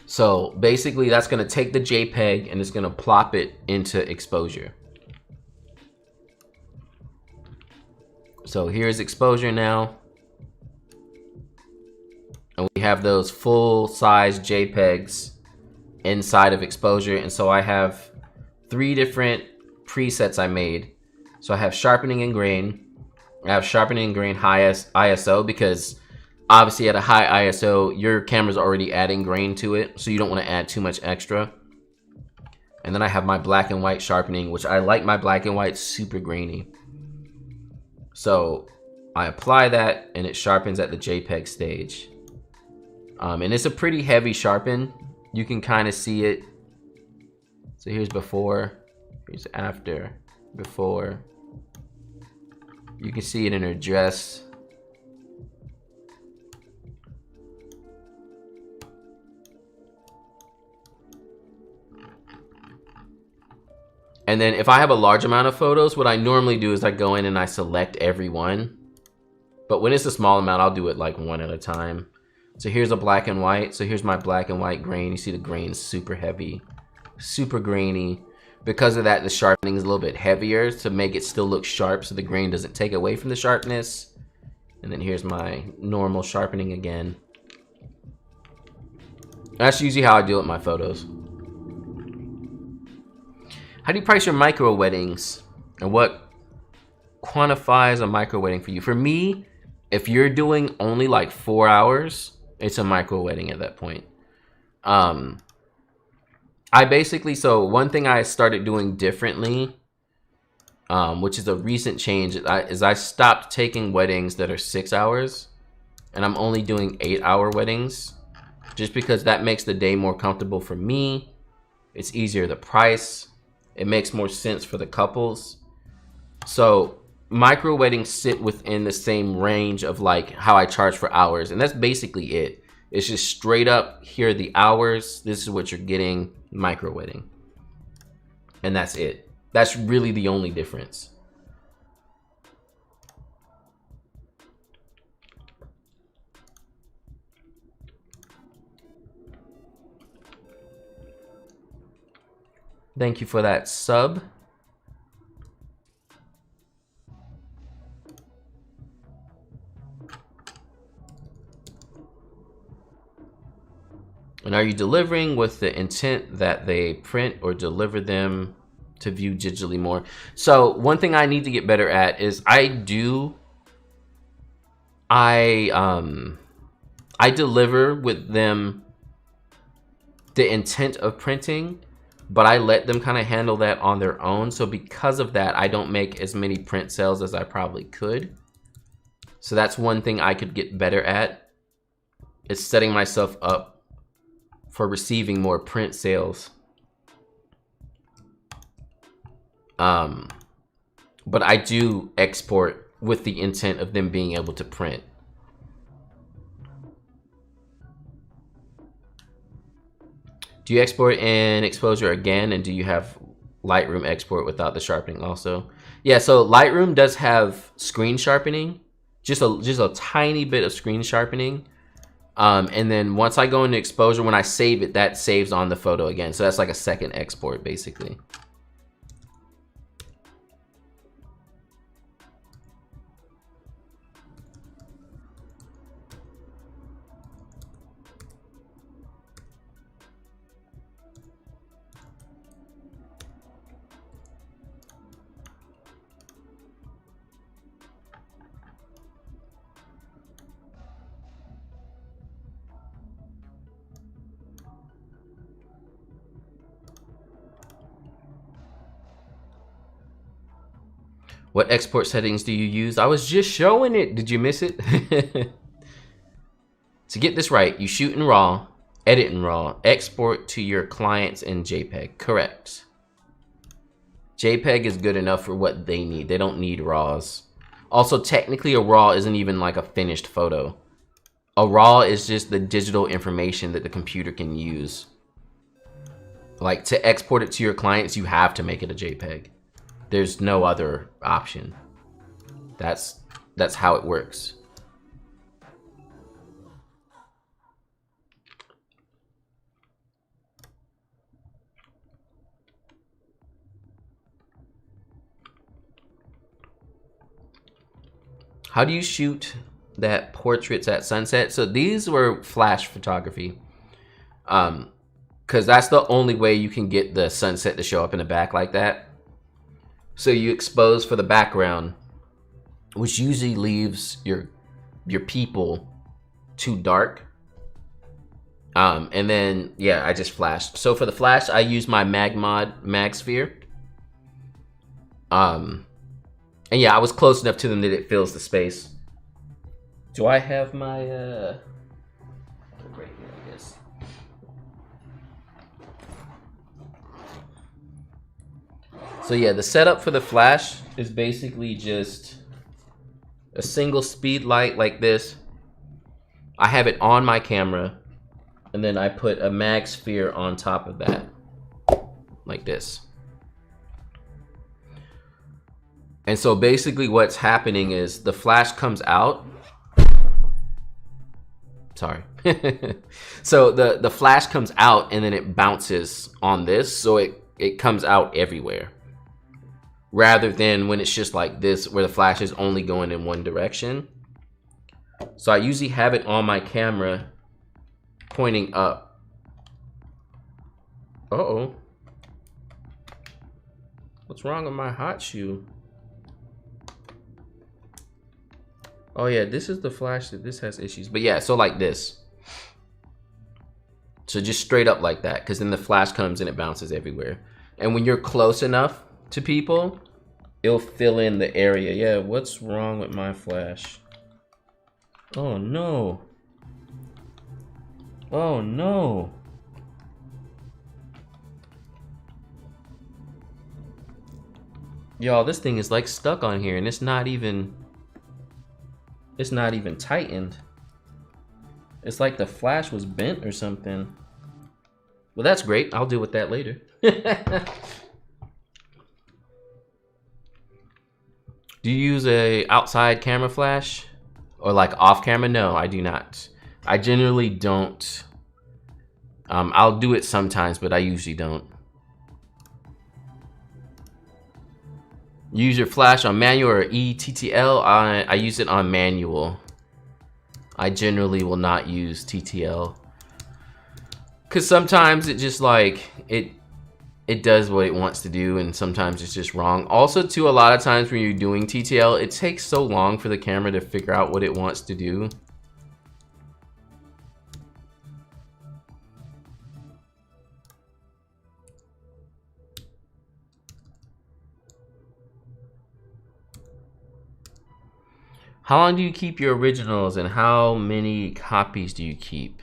So basically that's gonna take the JPEG and it's gonna plop it into exposure. So here's exposure now. And we have those full size JPEGs inside of exposure. And so I have 3 different presets I made. So I have sharpening and grain. I have sharpening and grain high ISO because obviously at a high ISO, your camera's already adding grain to it. So you don't want to add too much extra. And then I have my black and white sharpening, which I like my black and white super grainy. So I apply that and it sharpens at the JPEG stage. And it's a pretty heavy sharpen. You can kind of see it. So here's before, here's after, before. You can see it in her dress. And then if I have a large amount of photos, what I normally do is I go in and I select every one. But when it's a small amount, I'll do it like one at a time. So here's a black and white. So here's my black and white grain. You see the grain is super heavy, super grainy. Because of that, the sharpening is a little bit heavier to make it still look sharp so the grain doesn't take away from the sharpness. And then here's my normal sharpening again. That's usually how I deal with my photos. How do you price your micro weddings? And what quantifies a micro wedding for you? For me, if you're doing only like 4 hours, it's a micro wedding at that point. I basically, so one thing I started doing differently, which is a recent change, is I stopped taking weddings that are 6 hours, and I'm only doing 8-hour weddings, just because that makes the day more comfortable for me. It's easier to price. It makes more sense for the couples. So micro weddings sit within the same range of like how I charge for hours, and that's basically it. It's just straight up, here are the hours, this is what you're getting, micro wedding. And that's it. That's really the only difference. Thank you for that sub. And are you delivering with the intent that they print or deliver them to view digitally more? So one thing I need to get better at is I deliver with them the intent of printing, but I let them kind of handle that on their own. So because of that, I don't make as many print sales as I probably could. So that's one thing I could get better at. It's setting myself up for receiving more print sales. But I do export with the intent of them being able to print. Do you export in exposure again, and do you have Lightroom export without the sharpening also? Yeah, so Lightroom does have screen sharpening, just a tiny bit of screen sharpening. And then once I go into exposure, when I save it, that saves on the photo again. So that's like a second export, basically. What export settings do you use? I was just showing it. Did you miss it? To get this right, you shoot in RAW, edit in RAW, export to your clients in JPEG. Correct. JPEG is good enough for what they need. They don't need RAWs. Also, technically, a RAW isn't even like a finished photo. A RAW is just the digital information that the computer can use. Like, to export it to your clients, you have to make it a JPEG. There's no other option. That's how it works. How do you shoot that portraits at sunset? So these were flash photography. Because that's the only way you can get the sunset to show up in the back like that. So you expose for the background, which usually leaves your people too dark. And then, yeah, I just flashed. So for the flash, I use my mag sphere. And yeah, I was close enough to them that it fills the space. Do I have my, right here, I guess. So yeah, the setup for the flash is basically just a single speed light like this. I have it on my camera, and then I put a mag sphere on top of that, like this. And so basically what's happening is the flash comes out. Sorry. So the flash comes out and then it bounces on this. So it comes out everywhere. Rather than when it's just like this, where the flash is only going in one direction. So I usually have it on my camera pointing up. Uh-oh. What's wrong with my hot shoe? Oh yeah, this is the flash that this has issues. But yeah, so like this. So just straight up like that, because then the flash comes and it bounces everywhere. And when you're close enough to people, it'll fill in the area. Yeah, what's wrong with my flash? Oh no. Oh no. Y'all, this thing is like stuck on here and it's not even tightened. It's like the flash was bent or something. Well, that's great. I'll deal with that later. Do you use a outside camera flash or like off camera? No, I do not. I generally don't. I'll do it sometimes, but I usually don't. Use your flash on manual or ETTL. I use it on manual. I generally will not use TTL. Cause sometimes it just like, it does what it wants to do and sometimes it's just wrong. Also too, a lot of times when you're doing TTL, it takes so long for the camera to figure out what it wants to do. How long do you keep your originals and how many copies do you keep?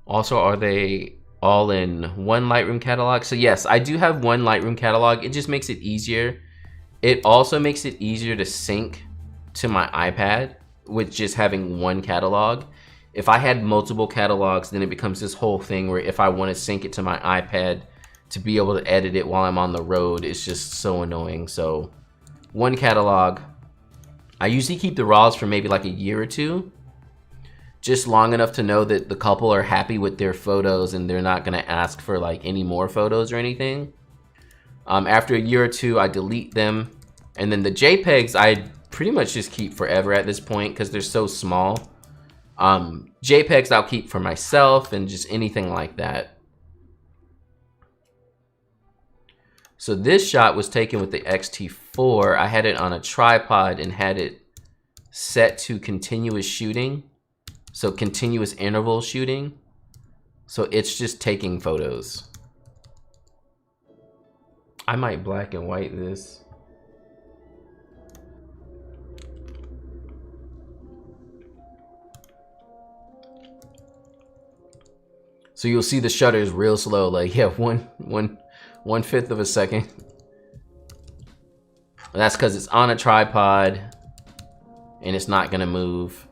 Also, are they all in one Lightroom catalog? So yes, I do have one Lightroom catalog. It just makes it easier. It also makes it easier to sync to my iPad with just having one catalog. If I had multiple catalogs, then it becomes this whole thing where if I want to sync it to my iPad to be able to edit it while I'm on the road, it's just so annoying. So one catalog. I usually keep the RAWs for maybe like a year or two, just long enough to know that the couple are happy with their photos and they're not gonna ask for like any more photos or anything. After a year or two, I delete them. And then the JPEGs, I pretty much just keep forever at this point because they're so small. JPEGs I'll keep for myself and just anything like that. So this shot was taken with the X-T4. I had it on a tripod and had it set to continuous shooting. So continuous interval shooting. So it's just taking photos. I might black and white this. So you'll see the shutters real slow, like, yeah, one fifth of a second. And that's because it's on a tripod and it's not gonna move.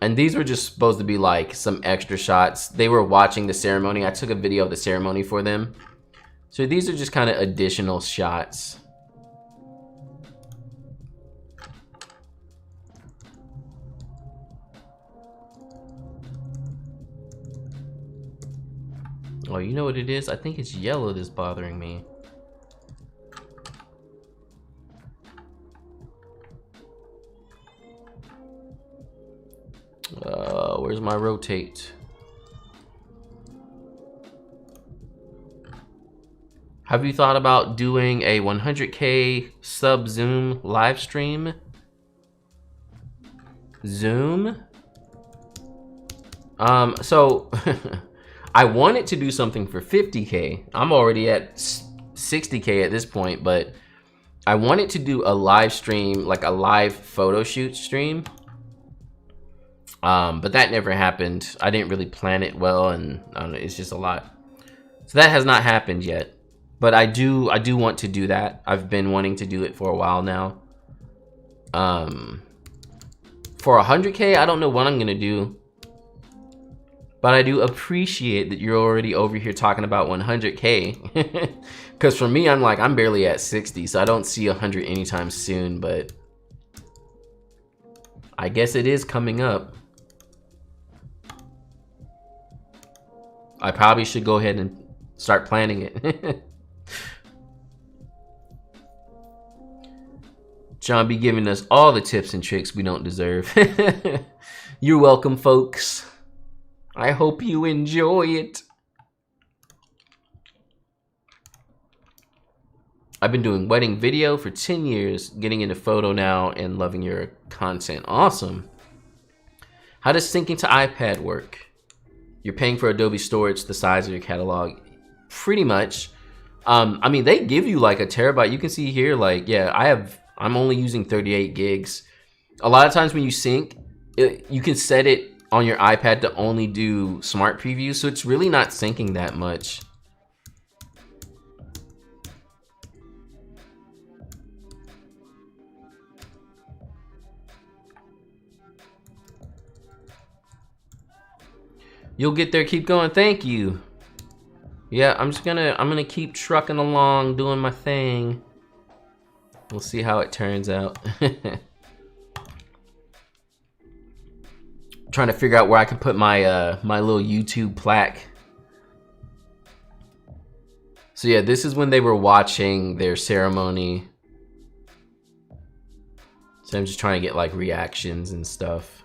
And these were just supposed to be like some extra shots. They were watching the ceremony. I took a video of the ceremony for them. So these are just kind of additional shots. Oh, you know what it is? I think it's yellow that's bothering me. Where's my rotate? Have you thought about doing a 100K sub Zoom live stream? Zoom? So I wanted to do something for 50K. I'm already at 60K at this point, but I wanted to do a live stream, like a live photo shoot stream. But that never happened. I didn't really plan it well, and I don't know, it's just a lot. So that has not happened yet. But I do want to do that. I've been wanting to do it for a while now. For 100K, I don't know what I'm gonna do. But I do appreciate that you're already over here talking about 100K. Because for me, I'm barely at 60, so I don't see 100 anytime soon, but I guess it is coming up. I probably should go ahead and start planning it. John be giving us all the tips and tricks we don't deserve. You're welcome, folks. I hope you enjoy it. I've been doing wedding video for 10 years, getting into photo now, and loving your content. Awesome. How does syncing to iPad work? You're paying for Adobe storage the size of your catalog. Pretty much. I mean, they give you like a terabyte. You can see here, like, yeah, I'm only using 38 gigs. A lot of times when you sync, you can set it on your iPad to only do smart preview, so it's really not syncing that much. You'll get there, keep going, thank you. Yeah, I'm gonna keep trucking along, doing my thing. We'll see how it turns out. Trying to figure out where I can put my my little YouTube plaque. So yeah, this is when they were watching their ceremony. So I'm just trying to get like reactions and stuff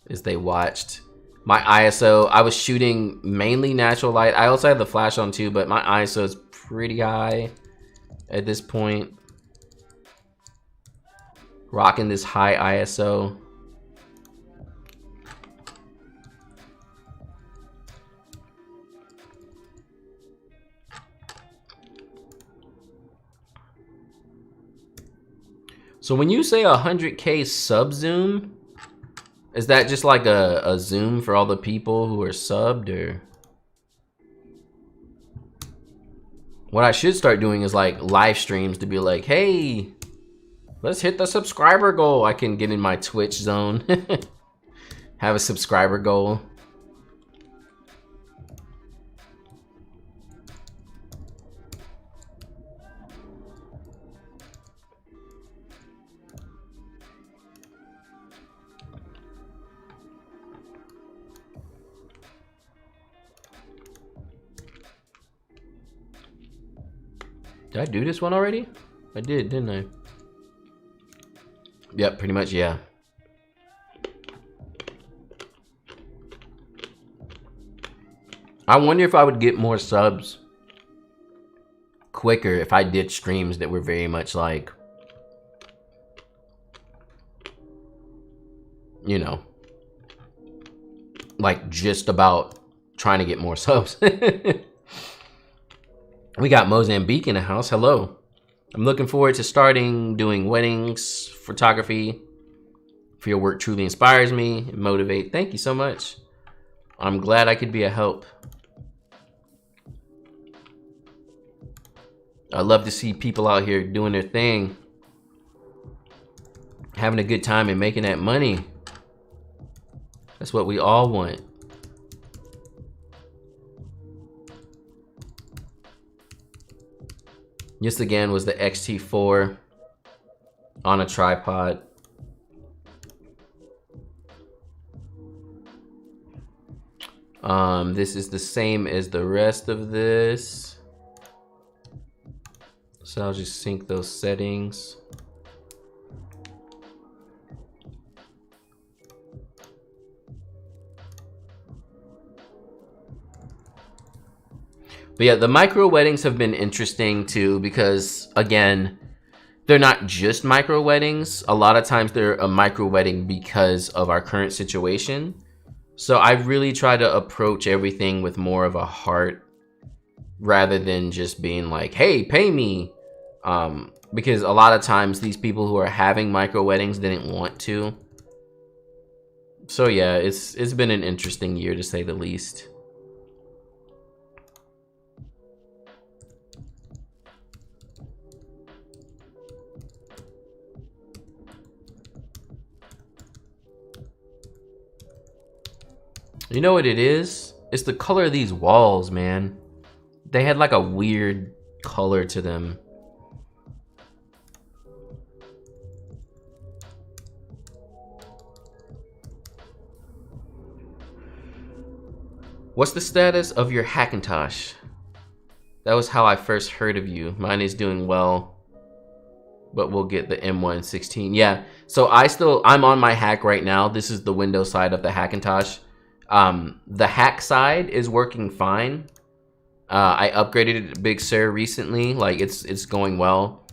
as they watched. My ISO, I was shooting mainly natural light. I also have the flash on too, but my ISO is pretty high at this point. Rocking this high ISO. So when you say 100K sub zoom, is that just like a zoom for all the people who are subbed, or? What I should start doing is like live streams to be like, hey, let's hit the subscriber goal. I can get in my Twitch zone. Have a subscriber goal. Did I do this one already? I did, didn't I? Yep, pretty much, yeah. I wonder if I would get more subs quicker if I did streams that were very much like, you know, like just about trying to get more subs. We got Mozambique in the house. Hello. I'm looking forward to starting doing weddings, photography For your work truly inspires me and motivate. Thank you so much. I'm glad I could be a help. I love to see people out here doing their thing, having a good time and making that money. That's what we all want. This again was the XT4 on a tripod. This is the same as the rest of this. So I'll just sync those settings. But yeah, the micro weddings have been interesting too, because again, they're not just micro weddings. A lot of times they're a micro wedding because of our current situation. So I really try to approach everything with more of a heart rather than just being like, hey, pay me. Because a lot of times these people who are having micro weddings didn't want to. So yeah, it's been an interesting year to say the least. You know what it is? It's the color of these walls, man. They had like a weird color to them. What's the status of your Hackintosh? That was how I first heard of you. Mine is doing well, but we'll get the M116. Yeah, so I'm on my hack right now. This is the Windows side of the Hackintosh. The hack side is working fine. I upgraded it to Big Sur recently. Like it's going well.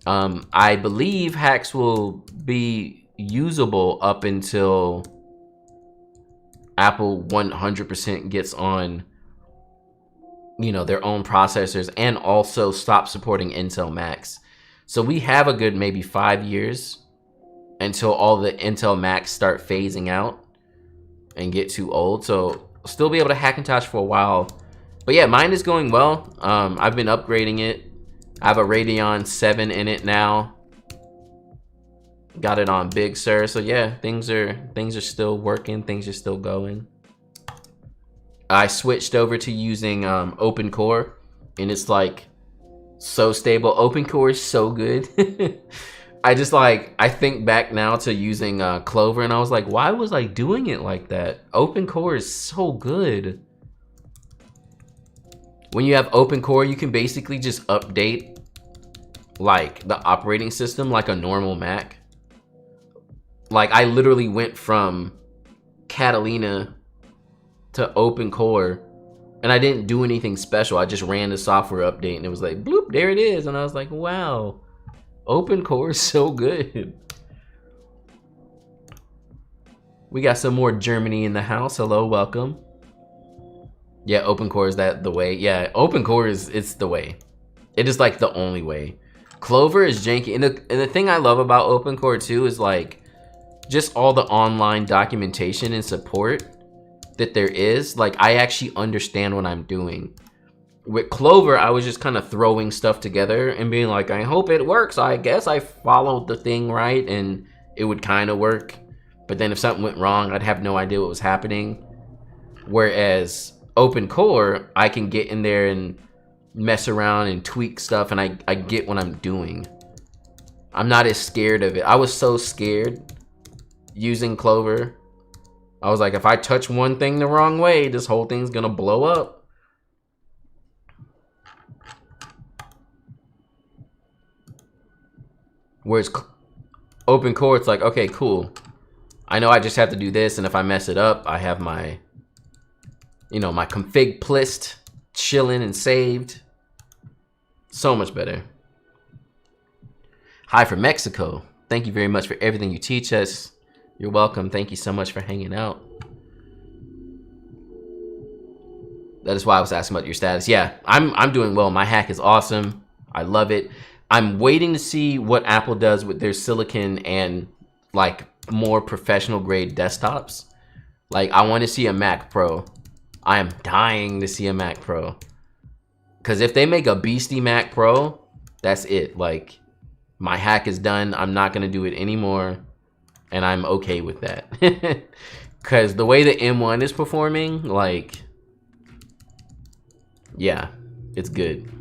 I believe hacks will be usable up until Apple 100% gets on, you know, their own processors and also stop supporting Intel Macs. So we have a good maybe 5 years until all the Intel Macs start phasing out and get too old. So I'll still be able to Hackintosh for a while. But yeah, mine is going well. I've been upgrading it. I have a Radeon 7 in it now. Got it on Big Sur. So yeah, things are still working. Things are still going. I switched over to using Open Core, and it's like so stable. Open Core is so good. I think back now to using Clover, and I was like, why was I doing it like that? Open Core is so good. When you have Open Core, you can basically just update like the operating system like a normal Mac. Like I literally went from Catalina to Open Core, and I didn't do anything special. I just ran the software update, and it was like, bloop, there it is. And I was like, wow, Open Core is so good. We got some more Germany in the house. Hello, welcome. Yeah, Open Core, is that the way? Yeah, Open Core it's the way. It is like the only way. Clover is janky, and the thing I love about Open Core too is like just all the online documentation and support that there is. Like I actually understand what I'm doing. With Clover, I was just kind of throwing stuff together and being like, I hope it works. I guess I followed the thing right and it would kind of work. But then if something went wrong, I'd have no idea what was happening. Whereas Open Core, I can get in there and mess around and tweak stuff, and I get what I'm doing. I'm not as scared of it. I was so scared using Clover. I was like, if I touch one thing the wrong way, this whole thing's gonna blow up. Whereas Open Core, it's like, okay, cool. I know I just have to do this, and if I mess it up, I have my, you know, my config plist chilling and saved. So much better. Hi from Mexico. Thank you very much for everything you teach us. You're welcome. Thank you so much for hanging out. That is why I was asking about your status. Yeah, I'm doing well. My hack is awesome. I love it. I'm waiting to see what Apple does with their silicon and like more professional grade desktops. Like, I want to see a Mac Pro. I am dying to see a Mac Pro. Because if they make a beastie Mac Pro, that's it. Like, my hack is done. I'm not going to do it anymore. And I'm okay with that. Because the way the M1 is performing, like, yeah, it's good.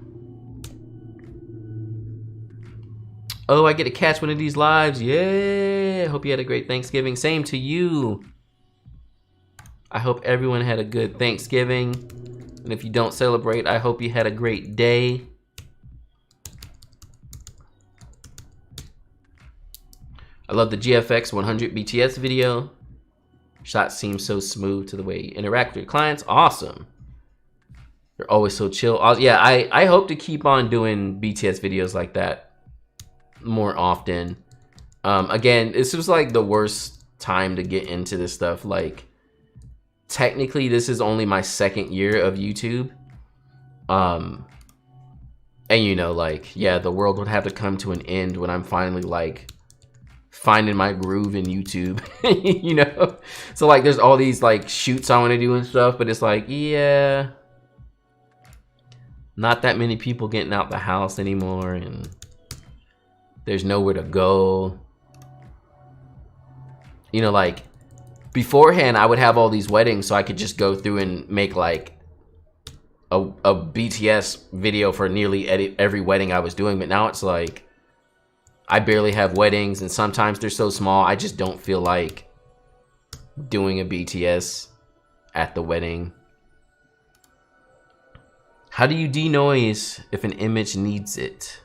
Oh, I get to catch one of these lives. Yeah. Hope you had a great Thanksgiving. Same to you. I hope everyone had a good Thanksgiving. And if you don't celebrate, I hope you had a great day. I love the GFX 100 BTS video. Shots seem so smooth to the way you interact with your clients. Awesome. You're always so chill. Yeah, I hope to keep on doing BTS videos like that more often. Again, this was like the worst time to get into this stuff. Like, technically, this is only my second year of YouTube. And you know, like, yeah, the world would have to come to an end when I'm finally like finding my groove in YouTube, you know? So like, there's all these like shoots I want to do and stuff, but it's like, yeah, not that many people getting out the house anymore, and there's nowhere to go. You know, like, beforehand, I would have all these weddings so I could just go through and make like a BTS video for nearly every wedding I was doing. But now it's like, I barely have weddings, and sometimes they're so small, I just don't feel like doing a BTS at the wedding. How do you denoise if an image needs it?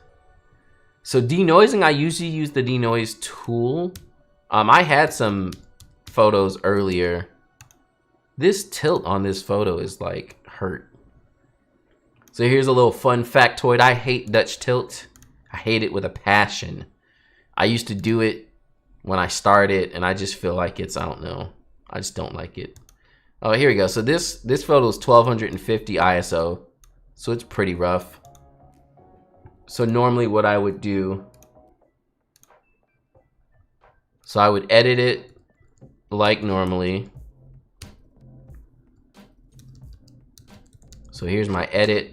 So denoising, I usually use the denoise tool. I had some photos earlier. This tilt on this photo is like hurt. So here's a little fun factoid. I hate Dutch tilt. I hate it with a passion. I used to do it when I started, and I just feel like it's, I don't know, I just don't like it. Oh, here we go. So this photo is 1250 ISO, so it's pretty rough. So normally what I would do, so I would edit it like normally. So here's my edit.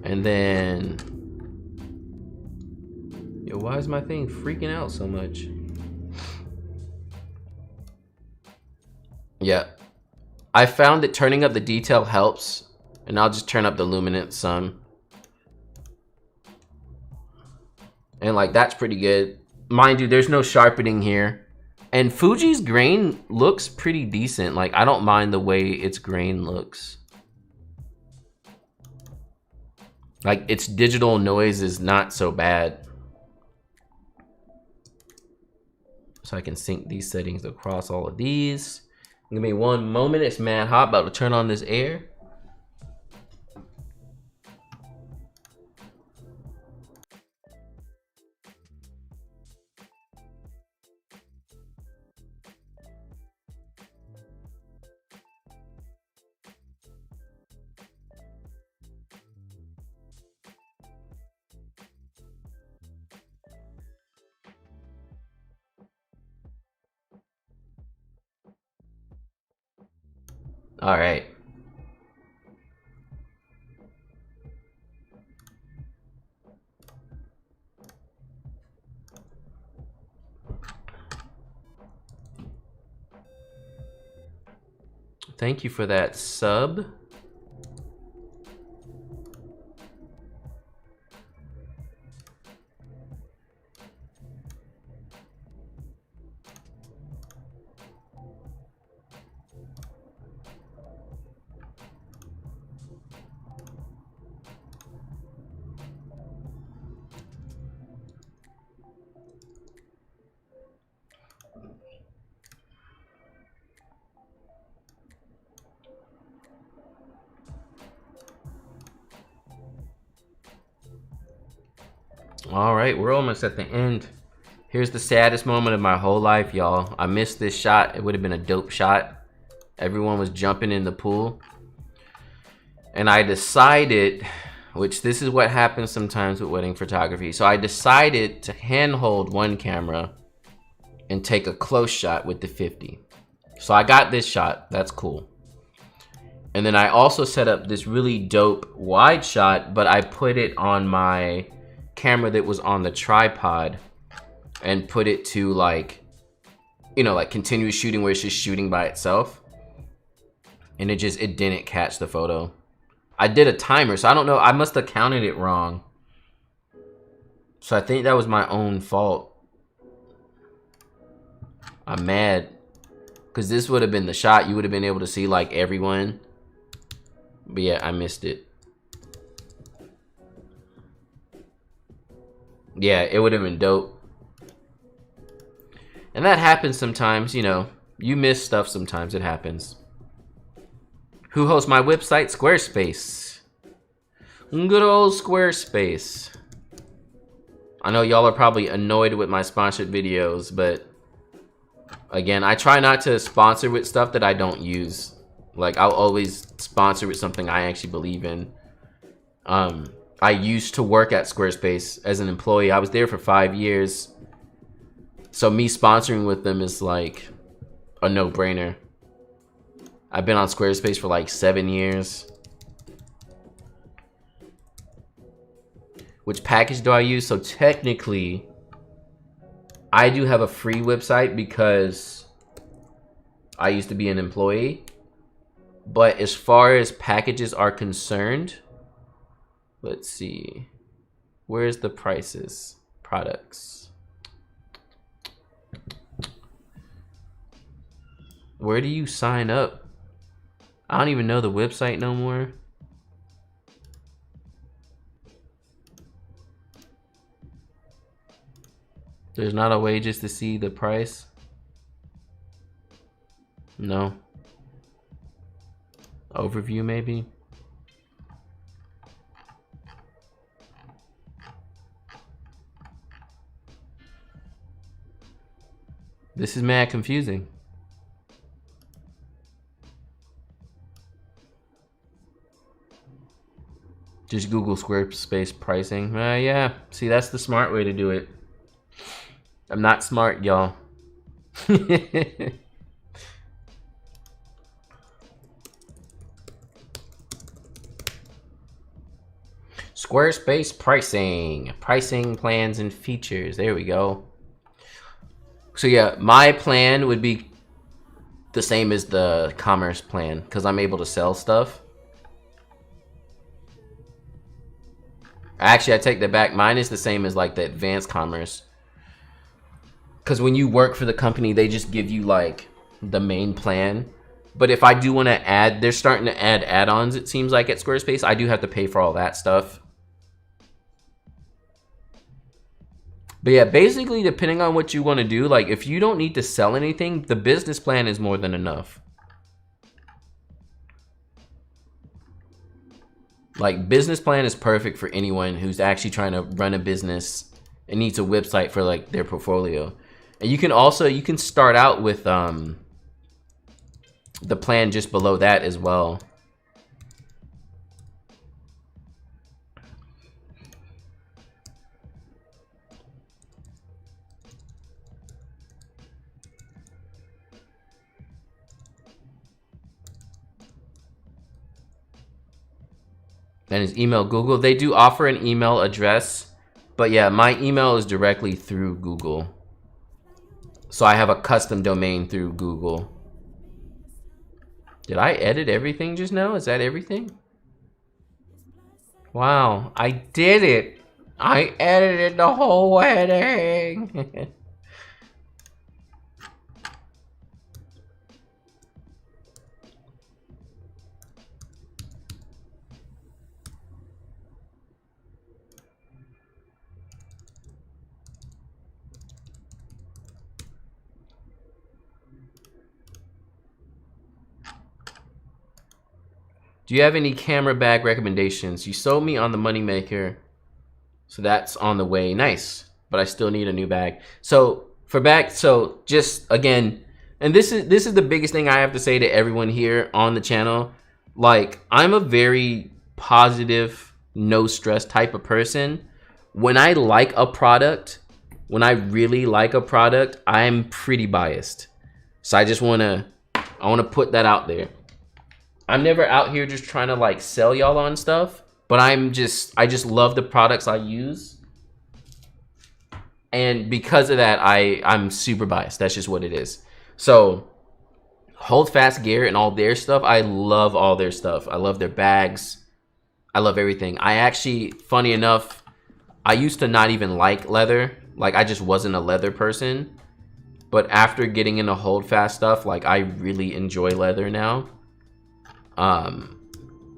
And then, yo, why is my thing freaking out so much? Yeah, I found that turning up the detail helps, and I'll just turn up the luminance some. And like, that's pretty good. Mind you, there's no sharpening here. And Fuji's grain looks pretty decent. Like, I don't mind the way its grain looks. Like, its digital noise is not so bad. So I can sync these settings across all of these. Give me one moment. It's mad hot. About to turn on this air. All right. Thank you for that sub. All right, we're almost at the end. Here's the saddest moment of my whole life, y'all. I missed this shot. It would have been a dope shot. Everyone was jumping in the pool. And I decided, which this is what happens sometimes with wedding photography. So I decided to handhold one camera and take a close shot with the 50. So I got this shot, that's cool. And then I also set up this really dope wide shot, but I put it on my camera that was on the tripod and put it to like, you know, like continuous shooting where it's just shooting by itself. And it didn't catch the photo. I did a timer, so I don't know, I must have counted it wrong. So I think that was my own fault. I'm mad. Because this would have been the shot, you would have been able to see like everyone. But yeah, I missed it. Yeah, it would have been dope. And that happens sometimes, you know. You miss stuff sometimes, it happens. Who hosts my website? Squarespace. Good old Squarespace. I know y'all are probably annoyed with my sponsored videos, but again, I try not to sponsor with stuff that I don't use. Like, I'll always sponsor with something I actually believe in. I used to work at Squarespace as an employee. I was there for 5 years. So me sponsoring with them is like a no-brainer. I've been on Squarespace for like 7 years. Which package do I use? So technically, I do have a free website because I used to be an employee. But as far as packages are concerned, let's see. Where's the prices? Products. Where do you sign up? I don't even know the website no more. There's not a way just to see the price? No. Overview maybe? This is mad confusing. Just Google Squarespace pricing. Yeah, see, that's the smart way to do it. I'm not smart, y'all. Squarespace pricing. Pricing, plans, and features. There we go. So yeah, my plan would be the same as the commerce plan because I'm able to sell stuff. Actually, I take that back. Mine is the same as like the advanced commerce. Because when you work for the company, they just give you like the main plan. But if I do want to add, they're starting to add add-ons, it seems like, at Squarespace. I do have to pay for all that stuff. But yeah, basically, depending on what you want to do, like if you don't need to sell anything, the business plan is more than enough. Like, business plan is perfect for anyone who's actually trying to run a business and needs a website for like their portfolio. And you can also, you can start out with the plan just below that as well. And his email Google. They do offer an email address, but yeah, my email is directly through Google. So I have a custom domain through Google. Did I edit everything just now? Is that everything? Wow, I did it. I edited the whole wedding. Do you have any camera bag recommendations? You sold me on the Moneymaker, so that's on the way. Nice, but I still need a new bag. So for bag, so just again, and this is the biggest thing I have to say to everyone here on the channel. Like, I'm a very positive no stress type of person. When I like a product, when I really like a product, I'm pretty biased. So I just wanna put that out there. I'm never out here just trying to like sell y'all on stuff, but I just love the products I use. And because of that, I'm super biased. That's just what it is. So Hold Fast Gear and all their stuff, I love all their stuff. I love their bags. I love everything. I actually, funny enough, I used to not even like leather. Like, I just wasn't a leather person. But after getting into Hold Fast stuff, like, I really enjoy leather now.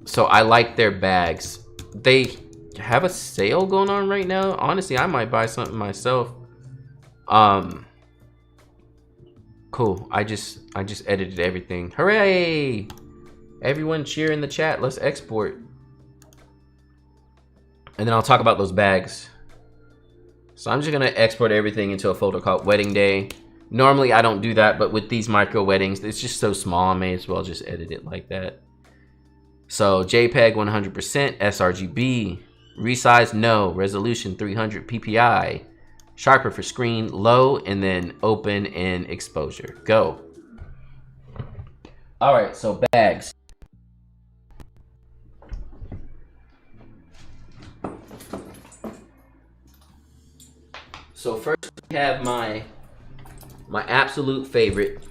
So I like their bags. They have a sale going on right now. Honestly, I might buy something myself. Cool. I just edited everything. Hooray! Everyone cheer in the chat. Let's export. And then I'll talk about those bags. So I'm just gonna export everything into a folder called Wedding Day. Normally I don't do that, but with these micro weddings, it's just so small, I may as well just edit it like that. So JPEG 100%, sRGB, resize no, resolution 300 ppi, sharper for screen, low, and then open and exposure. Go. All right, so bags. So first we have my absolute favorite.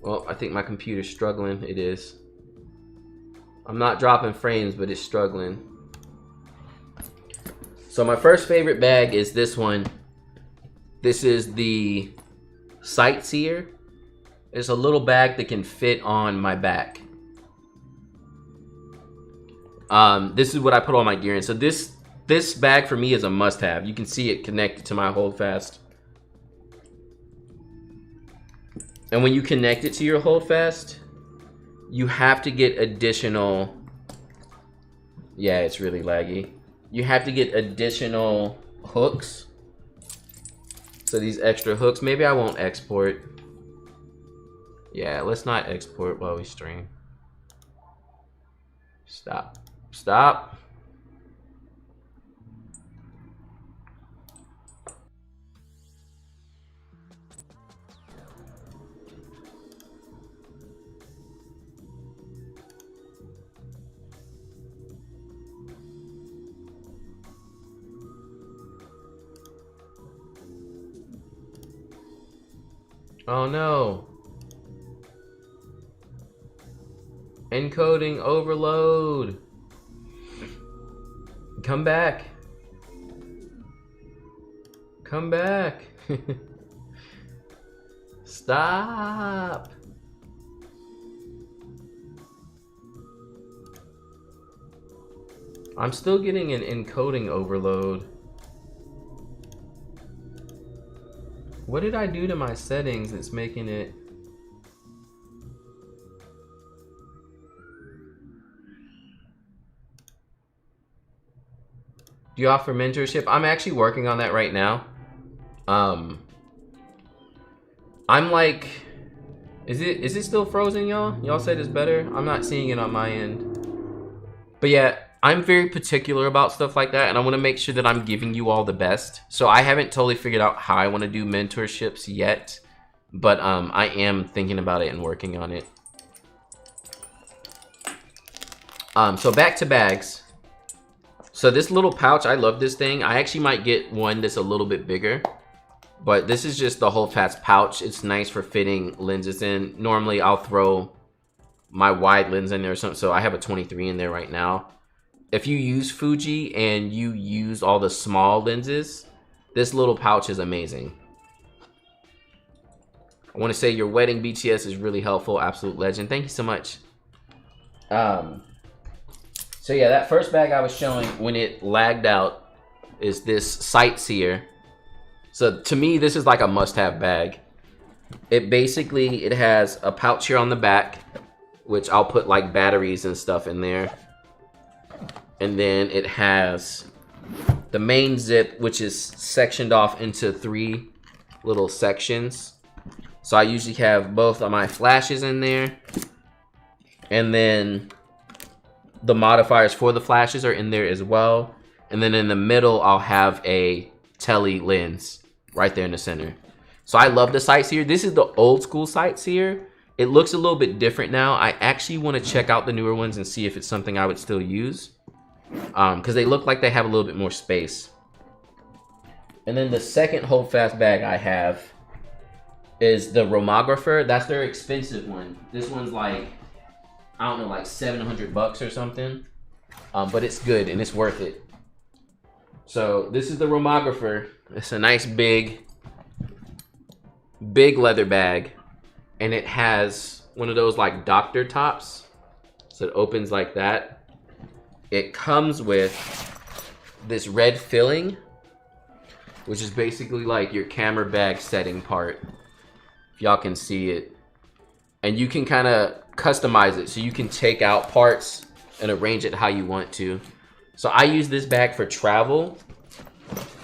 Well, I think my computer's struggling. It is. I'm not dropping frames, but it's struggling. So my first favorite bag is this one. This is the Sightseer. It's a little bag that can fit on my back. This is what I put all my gear in. So this bag for me is a must-have. You can see it connected to my Hold Fast. And when you connect it to your Hold Fast, you have to get additional... Yeah, it's really laggy. You have to get additional hooks. So these extra hooks. Maybe I won't export. Yeah, let's not export while we stream. Stop. Stop. Oh no. Encoding overload. Come back. Come back. Stop. I'm still getting an encoding overload. What did I do to my settings that's making it? Do you offer mentorship? I'm actually working on that right now. I'm like, is it still frozen, y'all? Y'all said it's better? I'm not seeing it on my end. But yeah, I'm very particular about stuff like that, and I want to make sure that I'm giving you all the best. So I haven't totally figured out how I want to do mentorships yet, but I am thinking about it and working on it. So back to bags. So this little pouch, I love this thing. I actually might get one that's a little bit bigger, but this is just the Hold Fast pouch. It's nice for fitting lenses in. Normally I'll throw my wide lens in there or something. So I have a 23 in there right now. If you use Fuji and you use all the small lenses, this little pouch is amazing. I want to say your wedding BTS is really helpful. Absolute legend. Thank you so much. So yeah, that first bag I was showing when it lagged out is this Sightseer. So to me, this is like a must-have bag. It has a pouch here on the back, which I'll put like batteries and stuff in there. And then it has the main zip, which is sectioned off into 3 little sections. So I usually have both of my flashes in there. And then the modifiers for the flashes are in there as well. And then in the middle, I'll have a tele lens right there in the center. So I love the Sightseer. This is the old school Sightseer. It looks a little bit different now. I actually want to check out the newer ones and see if it's something I would still use. Because they look like they have a little bit more space. And then the second holdfast bag I have is the Romographer. That's their expensive one. This one's like, I don't know, like 700 bucks or something. But it's good and it's worth it. So this is the Romographer. It's a nice big leather bag. And it has one of those like doctor tops. So it opens like that. It comes with this red filling, which is basically like your camera bag setting part. If y'all can see it. And you can kind of customize it. So you can take out parts and arrange it how you want to. So I use this bag for travel.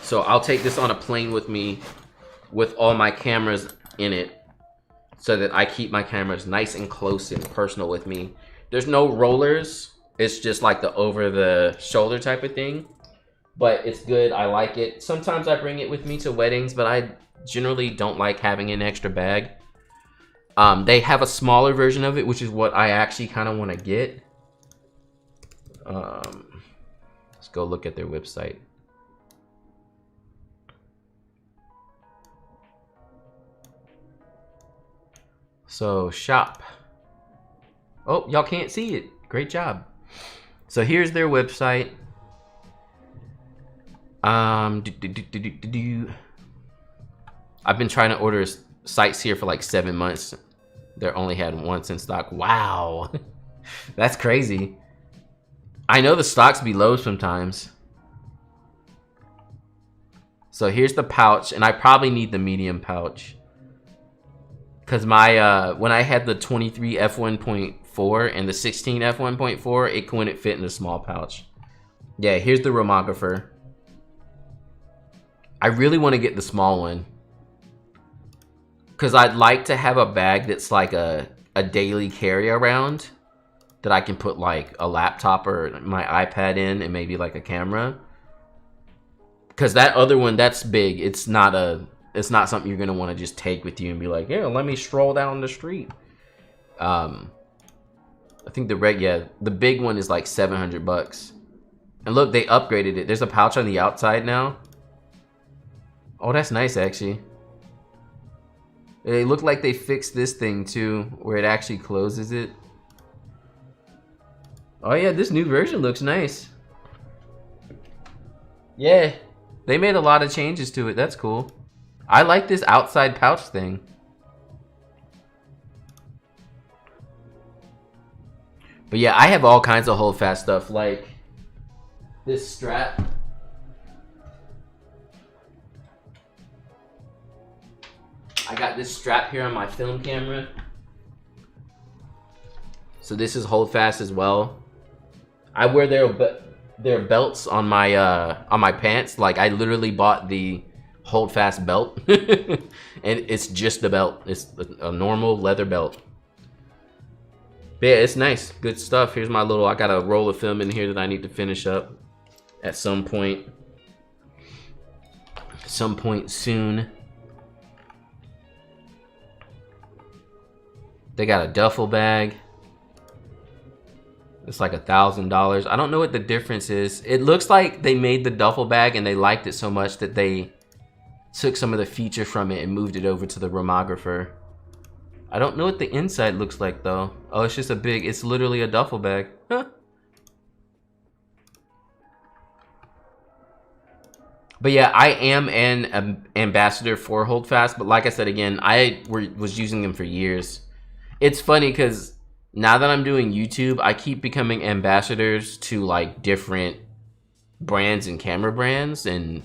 So I'll take this on a plane with me with all my cameras in it so that I keep my cameras nice and close and personal with me. There's no rollers. It's just like the over the shoulder type of thing. But it's good. I like it. Sometimes I bring it with me to weddings, but I generally don't like having an extra bag. They have a smaller version of it, which is what I actually kind of want to get. Let's go look at their website. So shop. Oh, y'all can't see it. Great job. So here's their website. I've been trying to order Sightseer for like 7 months. They only had once in stock. Wow. That's crazy. I know the stocks be low sometimes. So here's the pouch, and I probably need the medium pouch. Cause my when I had the 23 f1.4 and the 16 f1.4, it couldn't fit in the small pouch. Yeah, here's the Romographer. I really want to get the small one. Cause I'd like to have a bag that's like a daily carry around that I can put like a laptop or my iPad in and maybe like a camera. Cause that other one, that's big. It's not something you're gonna want to just take with you and be like, yeah, let me stroll down the street. I think the big one is like 700 bucks. And look, they upgraded it. There's a pouch on the outside now. Oh, that's nice actually. It looked like they fixed this thing too, where it actually closes it. Oh yeah, this new version looks nice. Yeah, they made a lot of changes to it. That's cool. I like this outside pouch thing. But yeah, I have all kinds of holdfast stuff, like this strap. I got this strap here on my film camera. So this is holdfast as well. I wear their belts on my pants. Like I literally bought the holdfast belt. And it's just the belt. It's a normal leather belt. But yeah, it's nice. Good stuff. Here's my I got a roll of film in here that I need to finish up at some point. Some point soon. They got a duffel bag. It's like $1,000. I don't know what the difference is. It looks like they made the duffel bag and they liked it so much that they took some of the feature from it and moved it over to the Romographer. I don't know what the inside looks like though. Oh, it's just it's literally a duffel bag. Huh. But yeah, I am an ambassador for Holdfast, but like I said again, I was using them for years. It's funny because now that I'm doing YouTube, I keep becoming ambassadors to like different brands and camera brands and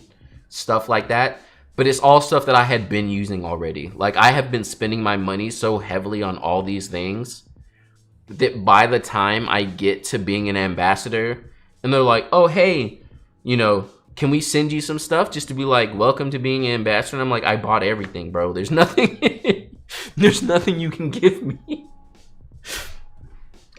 stuff like that. But it's all stuff that I had been using already. Like I have been spending my money so heavily on all these things that by the time I get to being an ambassador and they're like, oh, hey, you know, can we send you some stuff just to be like, welcome to being an ambassador? And I'm like, I bought everything, bro. There's nothing. There's nothing you can give me.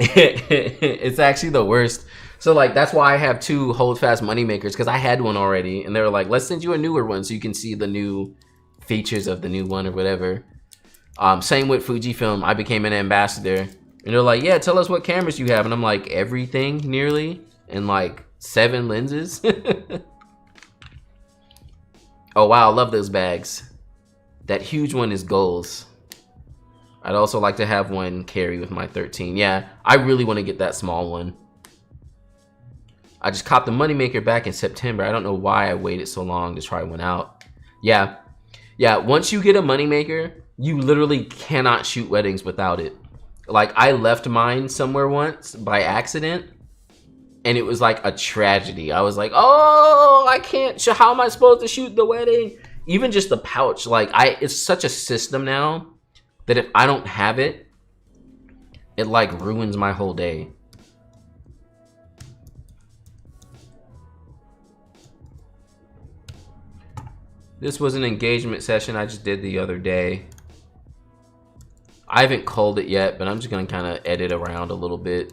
It's actually the worst. So like that's why I have 2 hold fast money makers, because I had one already and they were like, let's send you a newer one so you can see the new features of the new one or whatever. Same with Fujifilm. I became an ambassador and they're like, yeah, tell us what cameras you have, and I'm like, everything nearly, and like 7 lenses. Oh wow, I love those bags. That huge one is goals. I'd also like to have one carry with my 13. Yeah, I really want to get that small one. I just copped the moneymaker back in September. I don't know why I waited so long to try one out. Yeah, once you get a moneymaker, you literally cannot shoot weddings without it. Like, I left mine somewhere once by accident, and it was like a tragedy. I was like, oh, I can't, how am I supposed to shoot the wedding? Even just the pouch, like, it's such a system now that if I don't have it, it like ruins my whole day. This was an engagement session I just did the other day. I haven't culled it yet, but I'm just gonna kind of edit around a little bit.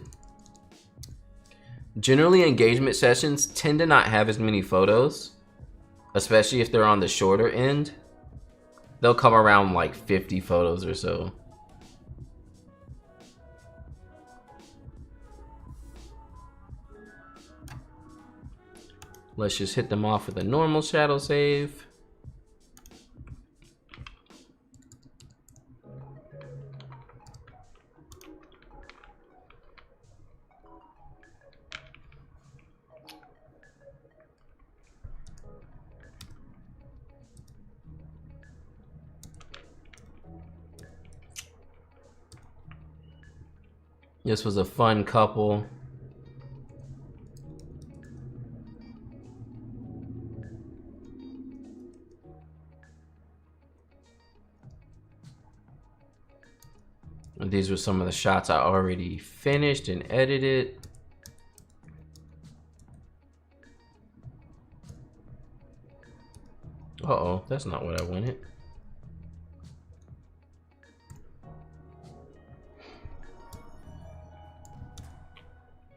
Generally, engagement sessions tend to not have as many photos, especially if they're on the shorter end. They'll come around like 50 photos or so. Let's just hit them off with a normal shadow save. This was a fun couple. And these were some of the shots I already finished and edited. Uh-oh, that's not what I wanted.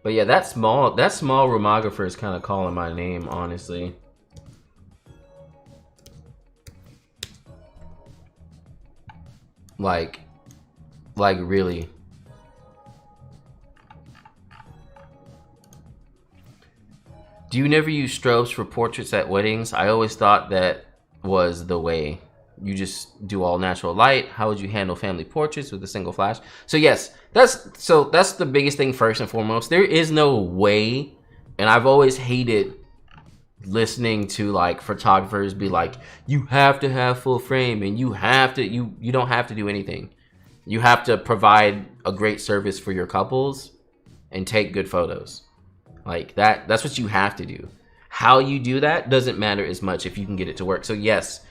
But yeah, that small romographer is kind of calling my name, honestly. Like really. Do you never use strobes for portraits at weddings? I always thought that was the way. You just do all natural light. How would you handle family portraits with a single flash? So yes, that's the biggest thing first and foremost. There is no way, and I've always hated listening to like photographers be like, you have to have full frame and you have to, you don't have to do anything. You have to provide a great service for your couples and take good photos. Like that's what you have to do. How you do that doesn't matter as much if you can get it to work. So yes,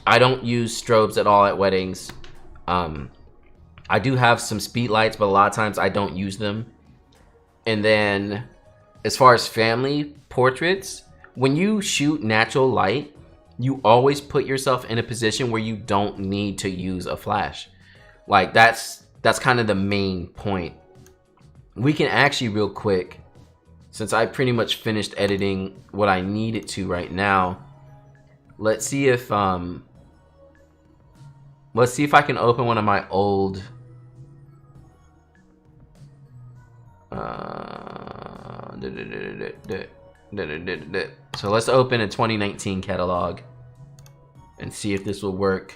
I don't use strobes at all at weddings. I do have some speed lights, but a lot of times I don't use them. And then as far as family portraits, when you shoot natural light, you always put yourself in a position where you don't need to use a flash. Like that's kind of the main point. We can actually real quick, since I pretty much finished editing what I needed to right now, let's see if I can open one of my old so let's open a 2019 catalog and see if this will work.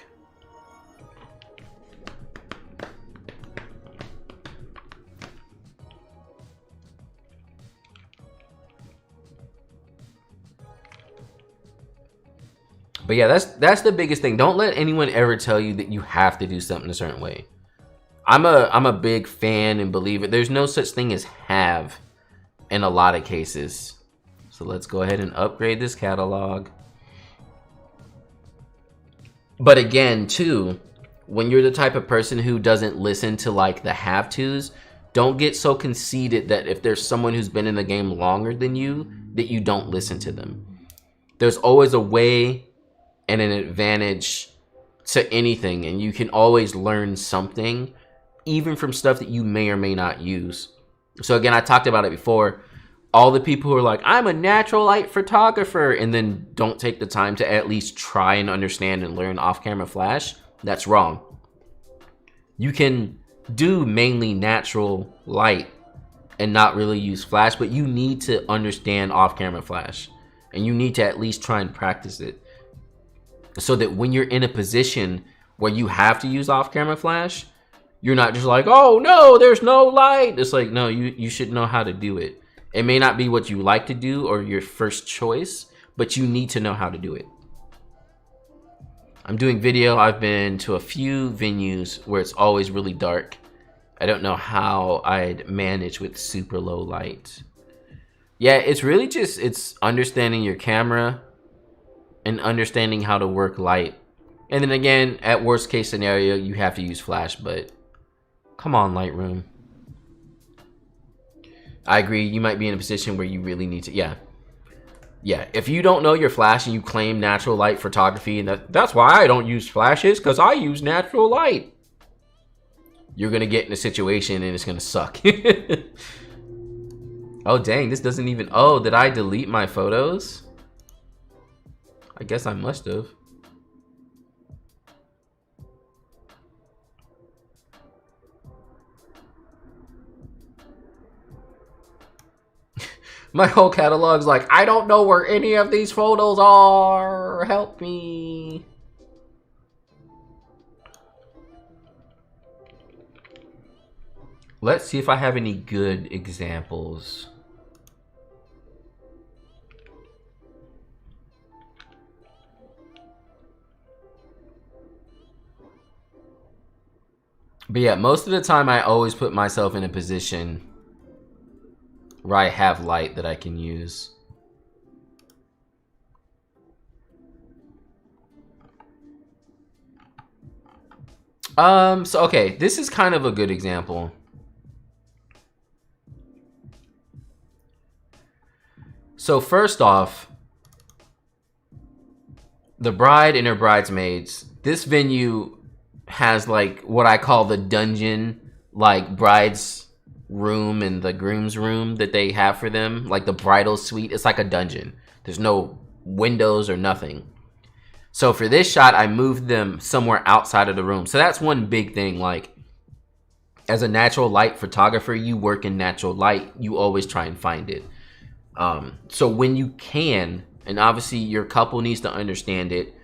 But yeah, that's the biggest thing. Don't let anyone ever tell you that you have to do something a certain way. I'm a big fan and believer. There's no such thing as have in a lot of cases. So let's go ahead and upgrade this catalog. But again, too, when you're the type of person who doesn't listen to like the have-tos, don't get so conceited that if there's someone who's been in the game longer than you, that you don't listen to them. There's always a way and an advantage to anything, and you can always learn something, even from stuff that you may or may not use. So again, I talked about it before. All the people who are like, I'm a natural light photographer, and then don't take the time to at least try and understand and learn off-camera flash, that's wrong. You can do mainly natural light and not really use flash, but you need to understand off-camera flash, and you need to at least try and practice it, so that when you're in a position where you have to use off-camera flash, you're not just like, oh no, there's no light. It's like, no, you should know how to do it. It may not be what you like to do or your first choice, but you need to know how to do it. I'm doing video. I've been to a few venues where it's always really dark. I don't know how I'd manage with super low light. Yeah, it's really just, it's understanding your camera and understanding how to work light. And then again, at worst case scenario, you have to use flash, but come on, Lightroom. I agree, you might be in a position where you really need to, yeah. If you don't know your flash and you claim natural light photography, and that's why I don't use flashes, because I use natural light, you're gonna get in a situation and it's gonna suck. Oh dang, this doesn't even, oh, did I delete my photos? I guess I must have. My whole catalog's like, I don't know where any of these photos are. Help me. Let's see if I have any good examples. But yeah, most of the time I always put myself in a position where I have light that I can use. So okay, this is kind of a good example. So first off, the bride and her bridesmaids, this venue has like what I call the dungeon, like bride's room and the groom's room that they have for them, like the bridal suite. It's like a dungeon. There's no windows or nothing. So for this shot, I moved them somewhere outside of the room. So that's one big thing. Like, as a natural light photographer, you work in natural light. You always try and find it. So when you can, and obviously your couple needs to understand it,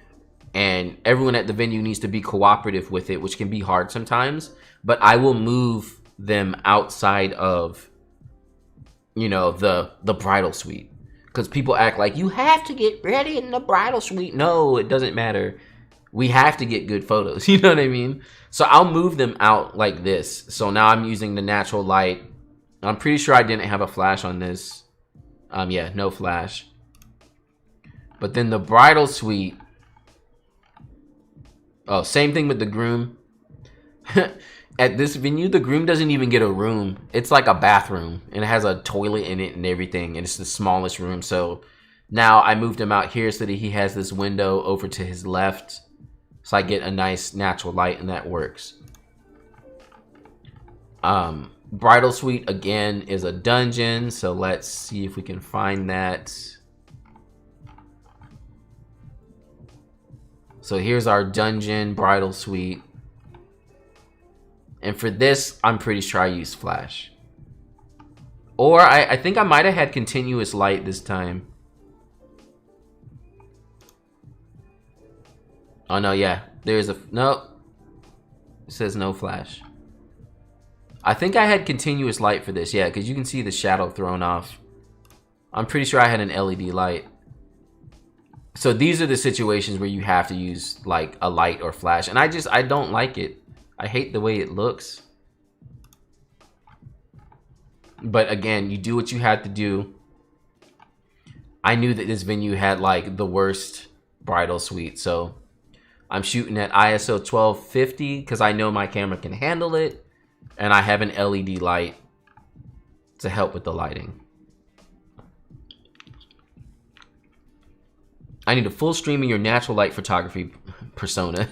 and everyone at the venue needs to be cooperative with it, which can be hard sometimes, but I will move them outside of, you know, the bridal suite, because people act like you have to get ready in the bridal suite. No, it doesn't matter. We have to get good photos. You know what I mean? So I'll move them out like this. So now I'm using the natural light. I'm pretty sure I didn't have a flash on this. Yeah, no flash. But then the bridal suite. Oh, same thing with the groom. At this venue, the groom doesn't even get a room. It's like a bathroom, and it has a toilet in it and everything, and it's the smallest room. So now I moved him out here so that he has this window over to his left, so I get a nice natural light, and that works. Bridal suite again is a dungeon, so let's see if we can find that. So here's our dungeon bridal suite. And for this, I'm pretty sure I used flash. Or I think I might have had continuous light this time. Oh no, yeah. There's a, no. It says no flash. I think I had continuous light for this, yeah, because you can see the shadow thrown off. I'm pretty sure I had an LED light. So these are the situations where you have to use like a light or flash. And I don't like it. I hate the way it looks. But again, you do what you had to do. I knew that this venue had like the worst bridal suite, so I'm shooting at ISO 1250 because I know my camera can handle it, and I have an LED light to help with the lighting. I need a full stream of your natural light photography persona.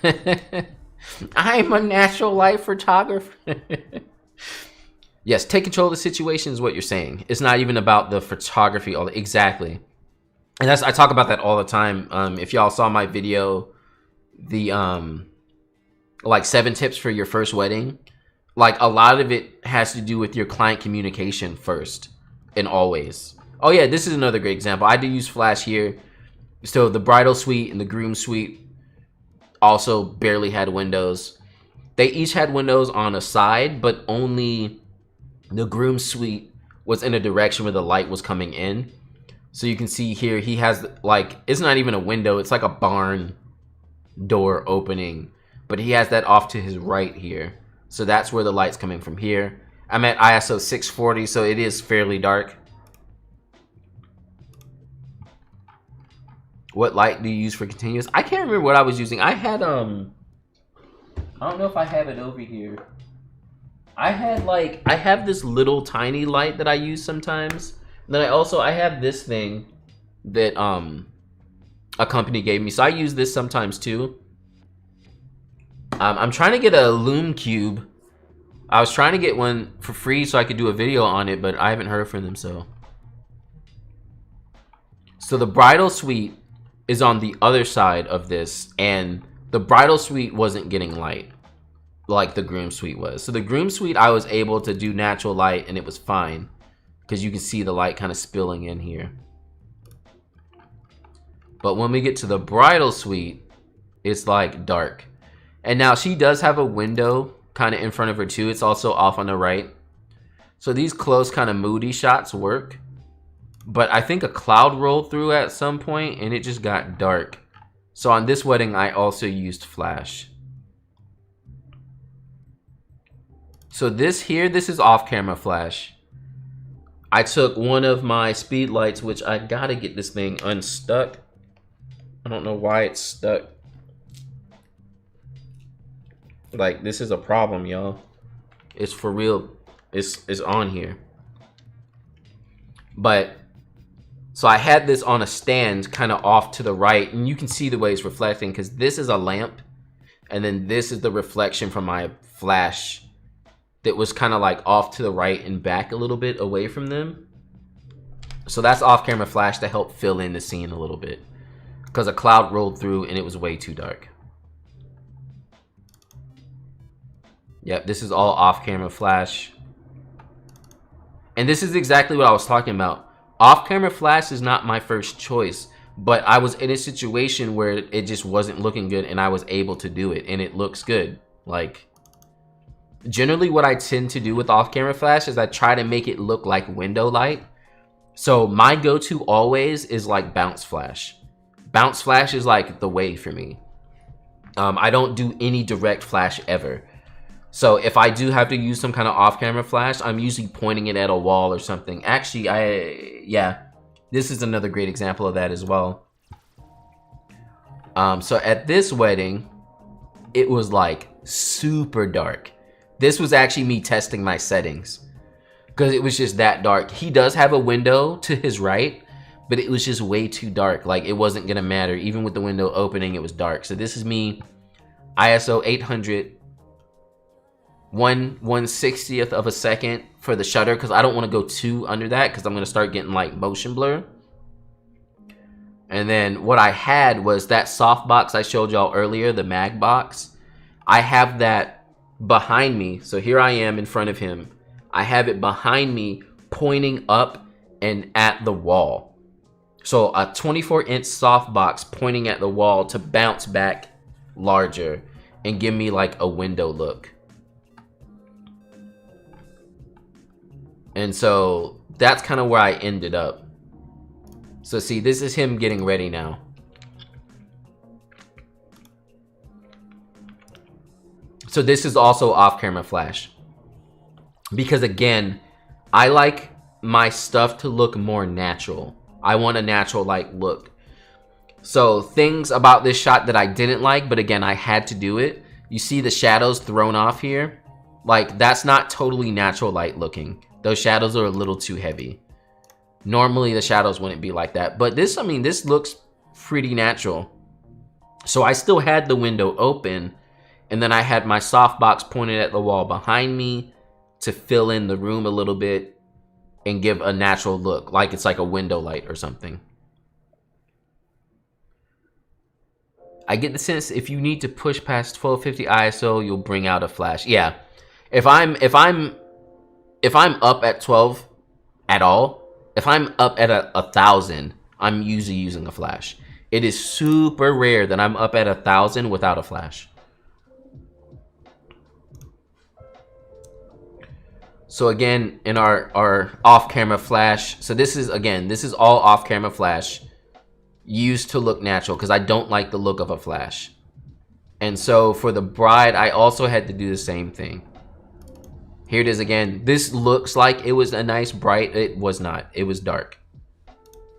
I'm a natural light photographer. Yes, take control of the situation is what you're saying. It's not even about the photography. Exactly. And that's, I talk about that all the time. If y'all saw my video, the like 7 tips for your first wedding, like a lot of it has to do with your client communication first and always. Oh yeah, this is another great example. I do use Flash here. So the bridal suite and the groom suite also barely had windows. They each had windows on a side, but only the groom suite was in a direction where the light was coming in. So you can see here, he has like, it's not even a window. It's like a barn door opening, but he has that off to his right here. So that's where the light's coming from here. I'm at ISO 640, so it is fairly dark. What light do you use for continuous? I can't remember what I was using. I had, I don't know if I have it over here. I have this little tiny light that I use sometimes. And then I have this thing that a company gave me. So I use this sometimes too. I'm trying to get a Lume Cube. I was trying to get one for free so I could do a video on it, but I haven't heard from them, so the bridal suite is on the other side of this, and the bridal suite wasn't getting light like the groom suite was. So the groom suite, I was able to do natural light and it was fine because you can see the light kind of spilling in here. But when we get to the bridal suite, it's like dark. And now she does have a window kind of in front of her too. It's also off on the right. So these close kind of moody shots work. But I think a cloud rolled through at some point and it just got dark. So on this wedding, I also used Flash. So this here, this is off-camera Flash. I took one of my speed lights, which I gotta get this thing unstuck. I don't know why it's stuck. Like, this is a problem, y'all. It's for real. It's on here. But, so I had this on a stand kind of off to the right, and you can see the way it's reflecting because this is a lamp, and then this is the reflection from my Flash that was kind of like off to the right and back a little bit away from them. So that's off-camera Flash to help fill in the scene a little bit because a cloud rolled through and it was way too dark. Yep, this is all off-camera Flash. And this is exactly what I was talking about. Off-camera Flash is not my first choice, but I was in a situation where it just wasn't looking good and I was able to do it and it looks good. Like, generally what I tend to do with off-camera Flash is I try to make it look like window light. So my go-to always is like bounce Flash. Bounce Flash is like the way for me. I don't do any direct Flash ever. So if I do have to use some kind of off-camera Flash, I'm usually pointing it at a wall or something. Actually, yeah, this is another great example of that as well. So at this wedding, it was like super dark. This was actually me testing my settings because it was just that dark. He does have a window to his right, but it was just way too dark. Like, it wasn't gonna matter. Even with the window opening, it was dark. So this is me, ISO 800, 1/160th of a second for the shutter because I don't want to go too under that because I'm gonna start getting like motion blur. And then what I had was that softbox I showed y'all earlier, the mag box. I have that behind me. So here I am in front of him. I have it behind me pointing up and at the wall. So a 24-inch softbox pointing at the wall to bounce back larger and give me like a window look. And so that's kind of where I ended up. So see, this is him getting ready now. So this is also off-camera Flash. Because again, I like my stuff to look more natural. I want a natural like look. So things about this shot that I didn't like, but again, I had to do it. You see the shadows thrown off here? Like, that's not totally natural light looking. Those shadows are a little too heavy. Normally the shadows wouldn't be like that. But this, I mean, this looks pretty natural. So I still had the window open. And then I had my softbox pointed at the wall behind me. to fill in the room a little bit and give a natural look, like it's like a window light or something. I get the sense if you need to push past 1250 ISO, you'll bring out a flash. Yeah, if I'm up at 12 at all, if I'm up at 1,000, I'm usually using a flash. It is super rare that I'm up at 1,000 without a flash. So again, in our off-camera flash, so this is all off-camera flash used to look natural because I don't like the look of a flash. And so for the bride, I also had to do the same thing. Here it is again. This looks like it was a nice bright. It was not. It was dark.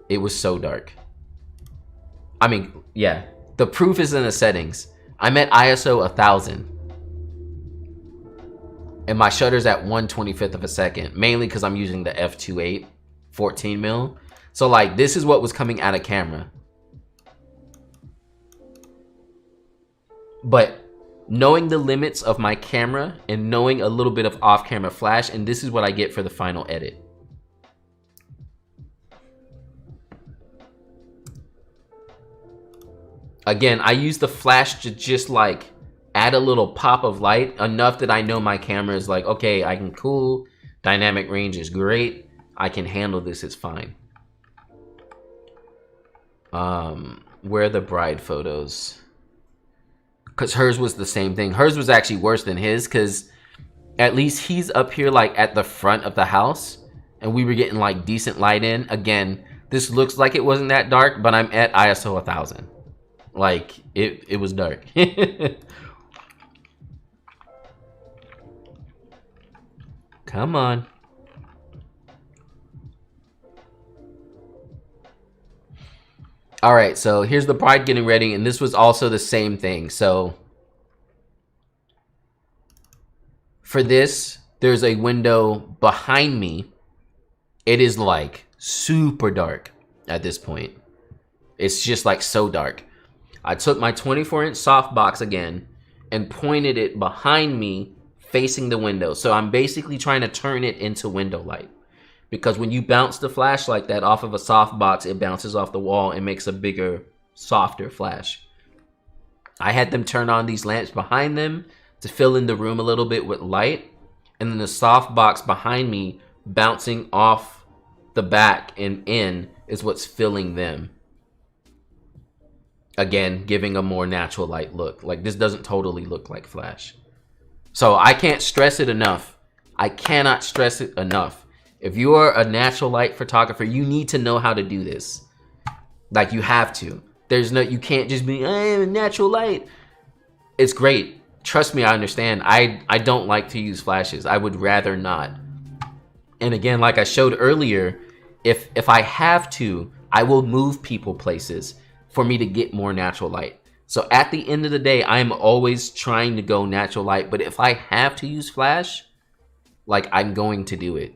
It was so dark. I mean, yeah. The proof is in the settings. I'm at ISO 1000. And my shutter's at 1/25th of a second. Mainly because I'm using the f2.8 14mm. So like this is what was coming out of camera. But knowing the limits of my camera and knowing a little bit of off-camera flash, and this is what I get for the final edit. Again, I use the flash to just like add a little pop of light, enough that I know my camera is like, okay, I can cool, dynamic range is great, I can handle this, it's fine. Where are the bride photos? Because hers was the same thing. Hers was actually worse than his because at least he's up here like at the front of the house and we were getting like decent light in. Again, this looks like it wasn't that dark, but I'm at ISO 1000. Like it was dark. Come on. All right, so here's the bride getting ready, and this was also the same thing. So for this, there's a window behind me. It is like super dark at this point. It's just like so dark. I took my 24-inch softbox again and pointed it behind me facing the window. So I'm basically trying to turn it into window light. Because when you bounce the flash like that off of a softbox, it bounces off the wall and makes a bigger, softer flash. I had them turn on these lamps behind them to fill in the room a little bit with light. And then the softbox behind me bouncing off the back and in is what's filling them. Again, giving a more natural light look. Like this doesn't totally look like flash. So I can't stress it enough. I cannot stress it enough. If you are a natural light photographer, you need to know how to do this. Like you have to. You can't just be, I am a natural light. It's great. Trust me, I understand. I don't like to use flashes. I would rather not. And again, like I showed earlier, if I have to, I will move people places for me to get more natural light. So at the end of the day, I'm always trying to go natural light. But if I have to use flash, like I'm going to do it.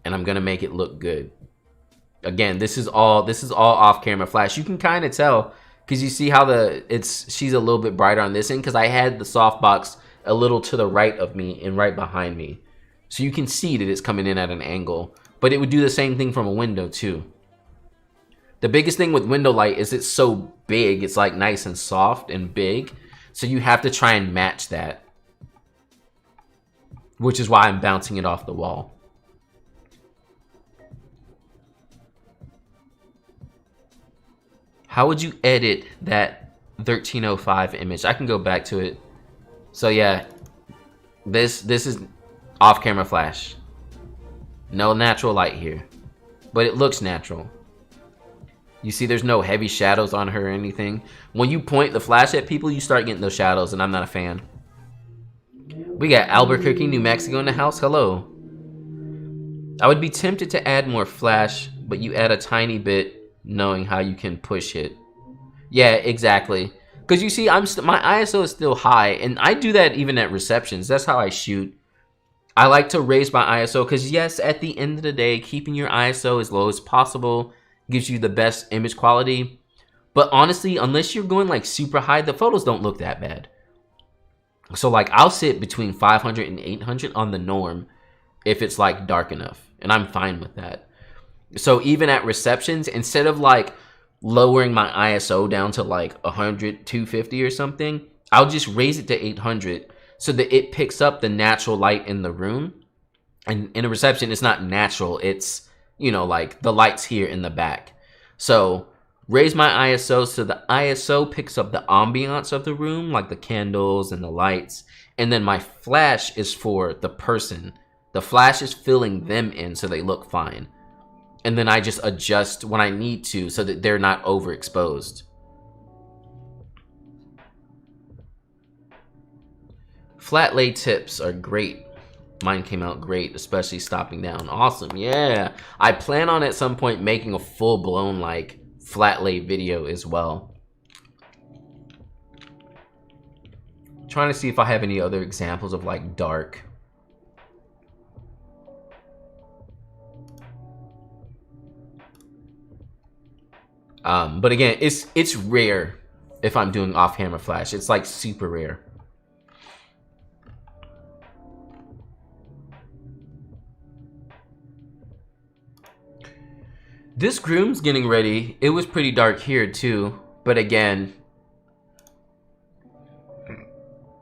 And I'm gonna make it look good. Again, this is all off-camera flash. You can kind of tell because you see how she's a little bit brighter on this end because I had the softbox a little to the right of me and right behind me, so you can see that it's coming in at an angle. But it would do the same thing from a window too. The biggest thing with window light is it's so big. It's like nice and soft and big, so you have to try and match that, which is why I'm bouncing it off the wall. How would you edit that 1305 image? I can go back to it. So yeah, this is off-camera flash. No natural light here, but it looks natural. You see there's no heavy shadows on her or anything. When you point the flash at people, you start getting those shadows, and I'm not a fan. We got Albuquerque, New Mexico in the house. Hello. I would be tempted to add more flash, but you add a tiny bit knowing how you can push it. Yeah, exactly. Because you see, my ISO is still high, and I do that even at receptions. That's how I shoot. I like to raise my ISO because yes, at the end of the day, keeping your ISO as low as possible gives you the best image quality. But honestly, unless you're going like super high, the photos don't look that bad. So like I'll sit between 500 and 800 on the norm. if it's like dark enough, and I'm fine with that. So even at receptions, instead of like lowering my ISO down to like 100, 250 or something, I'll just raise it to 800 so that it picks up the natural light in the room. And in a reception, it's not natural. It's, you know, like the light's here in the back. So raise my ISO so the ISO picks up the ambiance of the room, like the candles and the lights. And then my flash is for the person. The flash is filling them in so they look fine. And then I just adjust when I need to so that they're not overexposed. Flat lay tips are great. Mine came out great, especially stopping down. Awesome, yeah. I plan on at some point making a full-blown like flat lay video as well. Trying to see if I have any other examples of like dark. But again, it's rare if I'm doing off-camera flash. It's like super rare. This groom's getting ready. It was pretty dark here too, but again,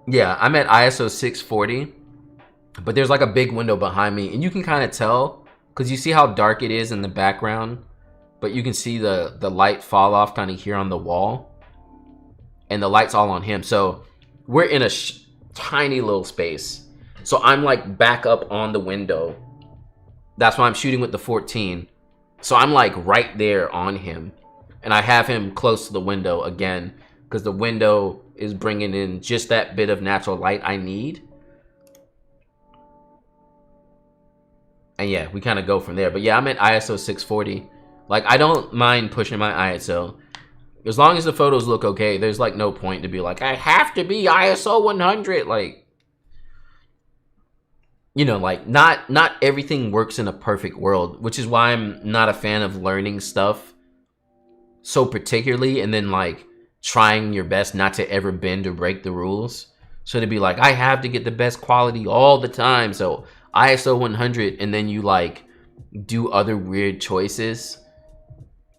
yeah, I'm at ISO 640, but there's like a big window behind me, and you can kind of tell because you see how dark it is in the background, but you can see the light fall off kind of here on the wall, and the light's all on him. So we're in a tiny little space. So I'm like back up on the window. That's why I'm shooting with the 14. So I'm like right there on him, and I have him close to the window again because the window is bringing in just that bit of natural light I need. And yeah, we kind of go from there. But yeah, I'm at ISO 640. Like, I don't mind pushing my ISO. As long as the photos look okay, there's like no point to be like, I have to be ISO 100. Like, you know, like not everything works in a perfect world, which is why I'm not a fan of learning stuff so particularly and then like trying your best not to ever bend or break the rules. So to be like, I have to get the best quality all the time, so ISO 100, and then you like do other weird choices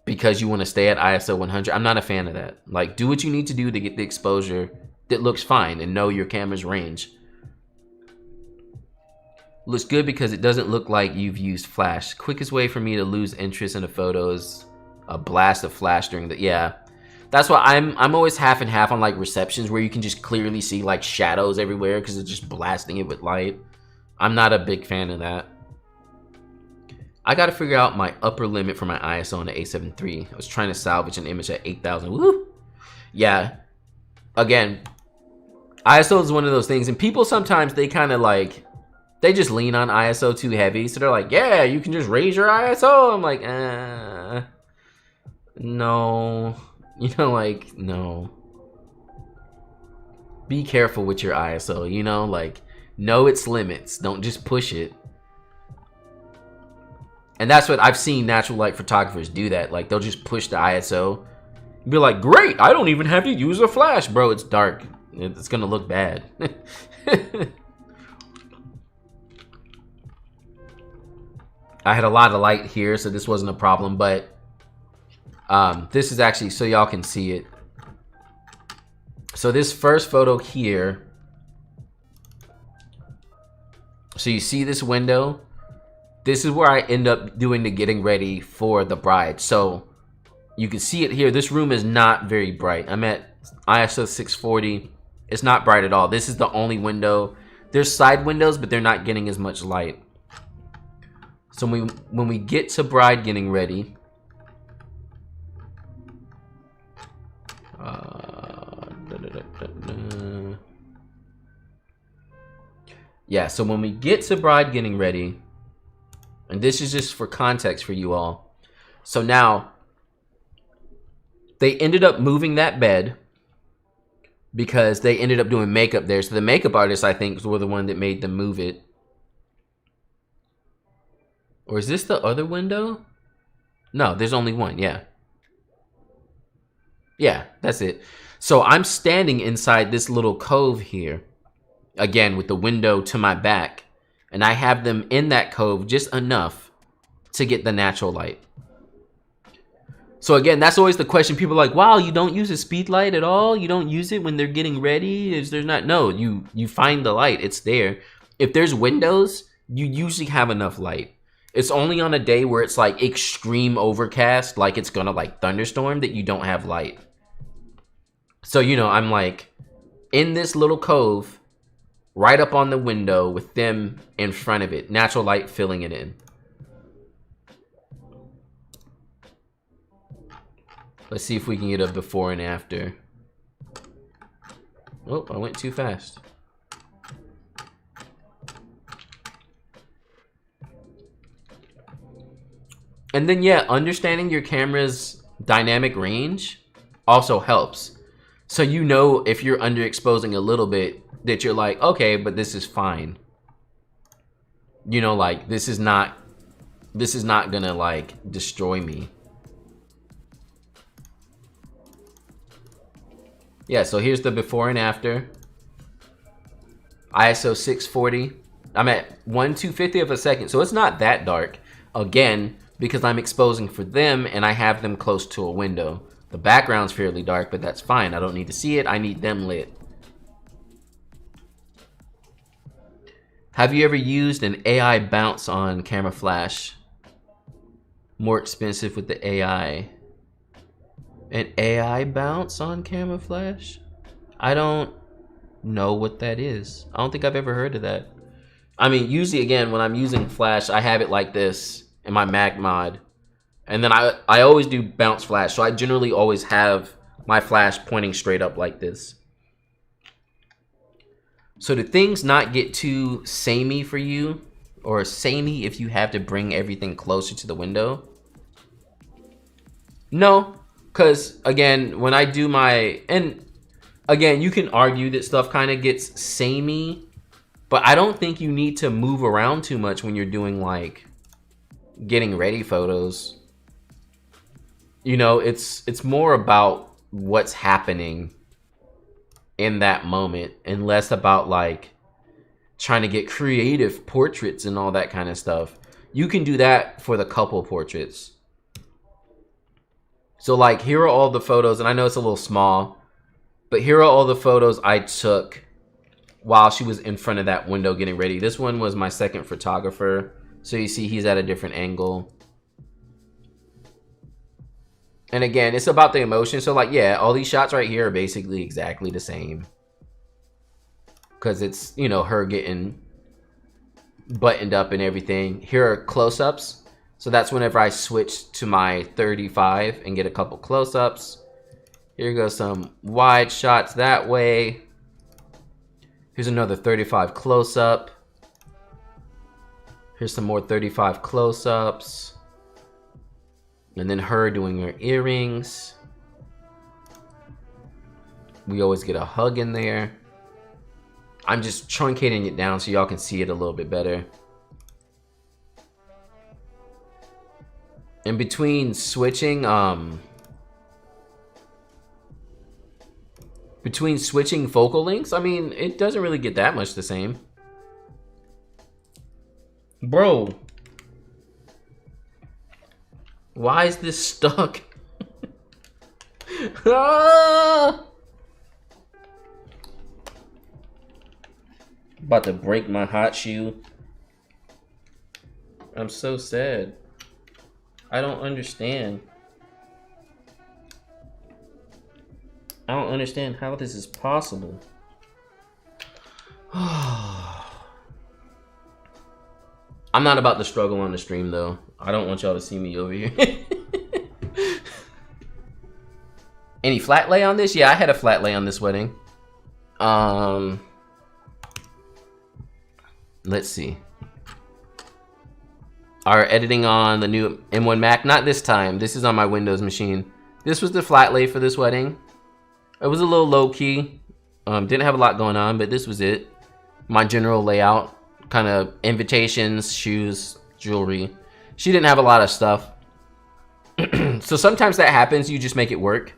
because you want to stay at ISO 100. I'm not a fan of that. Like, do what you need to do to get the exposure that looks fine and know your camera's range. Looks good because it doesn't look like you've used flash. Quickest way for me to lose interest in a photo is a blast of flash during the, yeah. That's why I'm always half and half on like receptions where you can just clearly see like shadows everywhere because it's just blasting it with light. I'm not a big fan of that. I got to figure out my upper limit for my ISO on the A7 III. I was trying to salvage an image at 8,000. Woo! Yeah. Again, ISO is one of those things, and people sometimes they kind of like, they just lean on ISO too heavy. So they're like, yeah, you can just raise your ISO. I'm like, no. You know, like, no. Be careful with your ISO, you know? Like, know its limits. Don't just push it. And that's what I've seen natural light photographers do that. Like, they'll just push the ISO. Be like, great, I don't even have to use a flash. Bro, it's dark. It's gonna look bad. I had a lot of light here, so this wasn't a problem, but this is actually, so y'all can see it. So this first photo here, so you see this window? This is where I end up doing the getting ready for the bride. So you can see it here. This room is not very bright. I'm at ISO 640. It's not bright at all. This is the only window. There's side windows, but they're not getting as much light. So when we get to bride getting ready, yeah, so when we get to bride getting ready, and this is just for context for you all. So now, they ended up moving that bed because they ended up doing makeup there. So the makeup artists, I think, were the one that made them move it. Or is this the other window? No, there's only one, yeah. Yeah, that's it. So I'm standing inside this little cove here. Again, with the window to my back. and I have them in that cove just enough to get the natural light. So again, that's always the question. People are like, wow, you don't use a speed light at all? You don't use it when they're getting ready? Is there not? No, you find the light. It's there. If there's windows, you usually have enough light. It's only on a day where it's like extreme overcast, like it's gonna like thunderstorm, that you don't have light. So, you know, I'm like in this little cove right up on the window with them in front of it. Natural light filling it in. Let's see if we can get a before and after. Oh, I went too fast. And then, yeah, understanding your camera's dynamic range also helps. So you know if you're underexposing a little bit, that you're like, okay, but this is fine. You know, like, this is not gonna, like, destroy me. Yeah, so here's the before and after. ISO 640. I'm at 1/250 of a second, so it's not that dark. Again, because I'm exposing for them and I have them close to a window. The background's fairly dark, but that's fine. I don't need to see it. I need them lit. Have you ever used an AI bounce on camera flash? More expensive with the AI. An AI bounce on camera flash? I don't know what that is. I don't think I've ever heard of that. I mean, usually, again, when I'm using flash, I have it like this in my Mag mod. And then I always do bounce flash. So I generally always have my flash pointing straight up like this. So do things not get too samey for you? Or samey if you have to bring everything closer to the window? No. Because, again, when I do my... And, again, you can argue that stuff kind of gets samey. But I don't think you need to move around too much when you're doing, like, getting ready photos. You know, it's more about what's happening in that moment. And less about, like, trying to get creative portraits and all that kind of stuff. You can do that for the couple portraits. So, like, here are all the photos, and I know it's a little small, but here are all the photos I took while she was in front of that window getting ready. This one was my second photographer, so you see he's at a different angle. And again, it's about the emotion. So, like, yeah, all these shots right here are basically exactly the same. Because it's, you know, her getting buttoned up and everything. Here are close-ups. So that's whenever I switch to my 35 and get a couple close-ups. Here goes some wide shots that way. Here's another 35 close-up. Here's some more 35 close-ups. And then her doing her earrings. We always get a hug in there. I'm just truncating it down so y'all can see it a little bit better. In between switching, focal lengths, I mean, it doesn't really get that much the same. Bro. Why is this stuck? Ah! About to break my hot shoe. I'm so sad. I don't understand. I don't understand how this is possible. I'm not about to struggle on the stream, though. I don't want y'all to see me over here. Any flat lay on this? Yeah, I had a flat lay on this wedding. Let's see. Our editing on the new M1 Mac. Not this time. This is on my Windows machine. This was the flat lay for this wedding. It was a little low key. Didn't have a lot going on, but this was it. My general layout. Kind of invitations, shoes, jewelry. She didn't have a lot of stuff. So sometimes that happens. You just make it work.